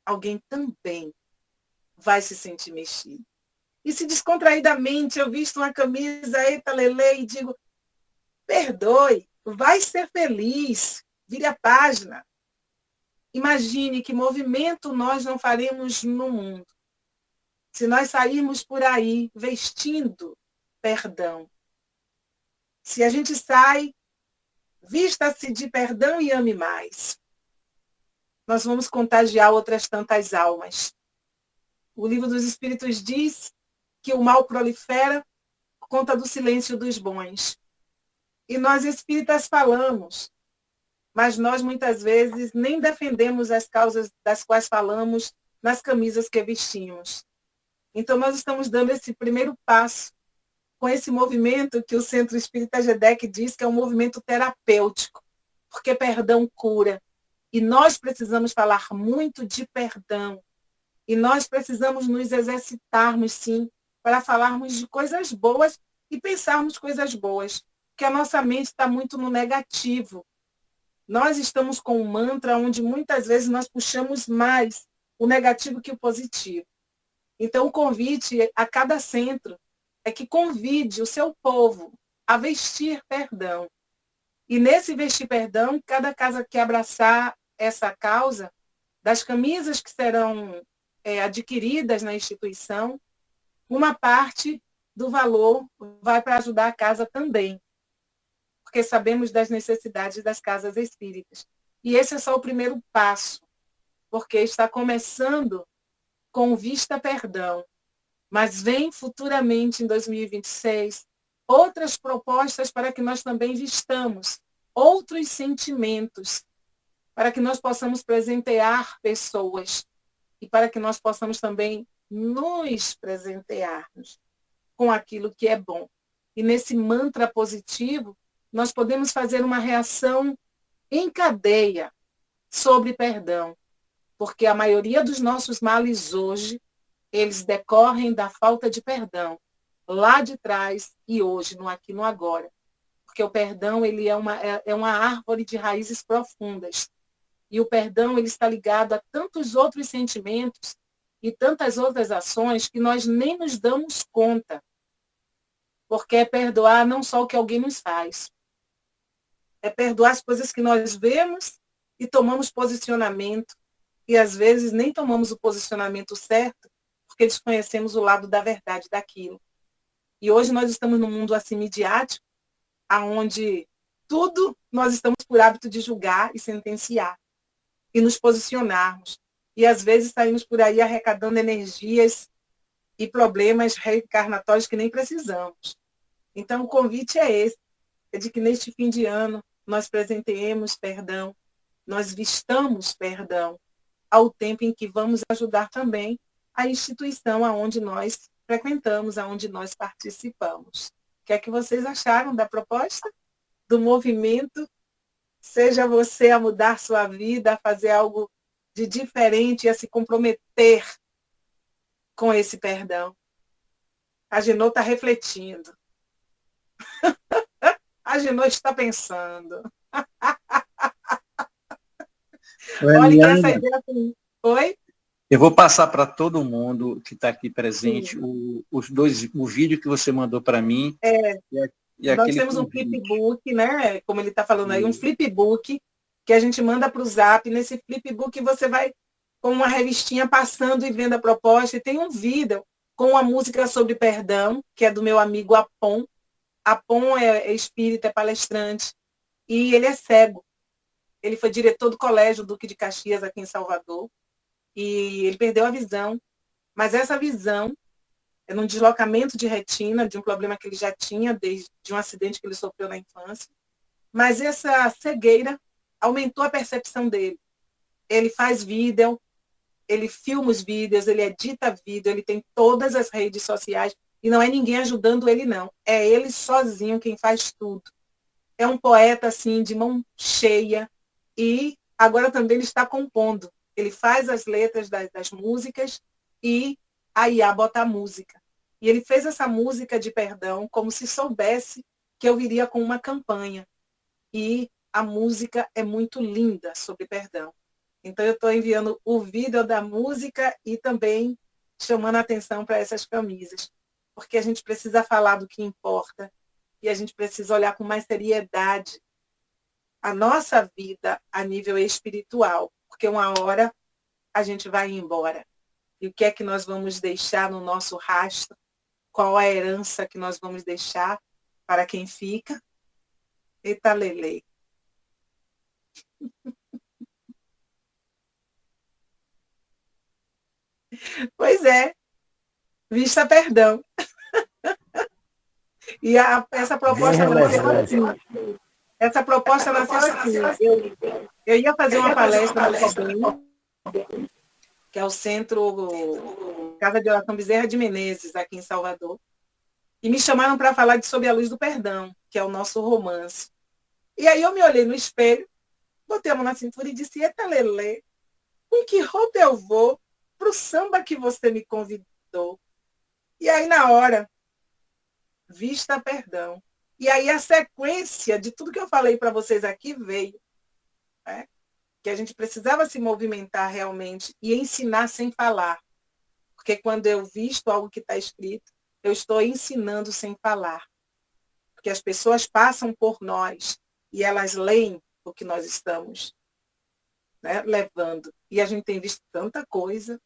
C: Alguém também vai se sentir mexido. E se descontraídamente eu visto uma camisa, eita lelê, e digo, perdoe, vai ser feliz, vire a página. Imagine que movimento nós não faremos no mundo se nós sairmos por aí vestindo perdão. Se a gente sai, vista-se de perdão e ame mais. Nós vamos contagiar outras tantas almas. O Livro dos Espíritos diz que o mal prolifera por conta do silêncio dos bons. E nós espíritas falamos, mas nós muitas vezes nem defendemos as causas das quais falamos nas camisas que vestimos. Então nós estamos dando esse primeiro passo com esse movimento que o Centro Espírita GEDEC diz que é um movimento terapêutico, porque perdão cura. E nós precisamos falar muito de perdão. E nós precisamos nos exercitarmos, sim, para falarmos de coisas boas e pensarmos coisas boas, porque a nossa mente está muito no negativo. Nós estamos com um mantra onde muitas vezes nós puxamos mais o negativo que o positivo. Então, o convite a cada centro é que convide o seu povo a vestir perdão. E nesse Vestir Perdão, cada casa que abraçar essa causa, das camisas que serão adquiridas na instituição, uma parte do valor vai para ajudar a casa também, porque sabemos das necessidades das casas espíritas. E esse é só o primeiro passo, porque está começando com Vista Perdão, mas vem futuramente, em 2026, outras propostas para que nós também vistamos outros sentimentos, para que nós possamos presentear pessoas e para que nós possamos também nos presentearmos com aquilo que é bom. E nesse mantra positivo, nós podemos fazer uma reação em cadeia sobre perdão, porque a maioria dos nossos males hoje, eles decorrem da falta de perdão, lá de trás e hoje, no aqui e no agora. Porque o perdão, ele é uma árvore de raízes profundas. E o perdão, ele está ligado a tantos outros sentimentos e tantas outras ações que nós nem nos damos conta. Porque é perdoar não só o que alguém nos faz. É perdoar as coisas que nós vemos e tomamos posicionamento. E às vezes nem tomamos o posicionamento certo, porque desconhecemos o lado da verdade daquilo. E hoje nós estamos num mundo assim midiático, onde tudo nós estamos por hábito de julgar e sentenciar. E nos posicionarmos. E às vezes saímos por aí arrecadando energias e problemas reencarnatórios que nem precisamos. Então o convite é esse, é de que neste fim de ano nós presenteemos perdão, nós vistamos perdão, ao tempo em que vamos ajudar também a instituição aonde nós frequentamos, aonde nós participamos. O que é que vocês acharam da proposta, do movimento? Seja você a mudar sua vida, a fazer algo de diferente e a se comprometer com esse perdão. A Genô está refletindo. A Genô está pensando. Olha que essa ideia... Oi?
F: Eu vou passar para todo mundo que está aqui presente o vídeo que você mandou para mim.
C: Nós temos um flipbook, né? Como ele está falando aí, um flipbook que a gente manda para o Zap. Nesse flipbook você vai com uma revistinha passando e vendo a proposta. E tem um vídeo com uma música sobre perdão, que é do meu amigo Apom. Apom é espírita, é palestrante. E ele é cego. Ele foi diretor do Colégio Duque de Caxias, aqui em Salvador. E ele perdeu a visão. Mas essa visão é num deslocamento de retina, de um problema que ele já tinha, desde um acidente que ele sofreu na infância. Mas essa cegueira aumentou a percepção dele. Ele faz vídeo, ele filma os vídeos, ele edita vídeo, ele tem todas as redes sociais, e não é ninguém ajudando ele, não. É ele sozinho quem faz tudo. É um poeta, assim, de mão cheia, e agora também ele está compondo. Ele faz as letras das músicas e a IA bota a música. E ele fez essa música de perdão como se soubesse que eu viria com uma campanha. E a música é muito linda sobre perdão. Então eu estou enviando o vídeo da música e também chamando a atenção para essas camisas. Porque a gente precisa falar do que importa e a gente precisa olhar com mais seriedade a nossa vida a nível espiritual. Porque uma hora a gente vai embora. E o que é que nós vamos deixar no nosso rastro? Qual a herança que nós vamos deixar para quem fica? Eita, lelê. Pois é. Vista perdão. E essa proposta nasceu assim. Essa proposta nasceu assim. Eu ia fazer uma palestra no COBEM, que é o Centro Casa de Oração Bezerra de Menezes, aqui em Salvador. E me chamaram para falar sobre a luz do perdão, que é o nosso romance. E aí eu me olhei no espelho, botei a mão na cintura e disse, eita, lelê, com que roupa eu vou para o samba que você me convidou? E aí, na hora, vista perdão. E aí a sequência de tudo que eu falei para vocês aqui veio. Né? Que a gente precisava se movimentar realmente e ensinar sem falar. Porque quando eu visto algo que está escrito, eu estou ensinando sem falar. Porque as pessoas passam por nós e elas leem o que nós estamos, né, levando. E a gente tem visto tanta coisa,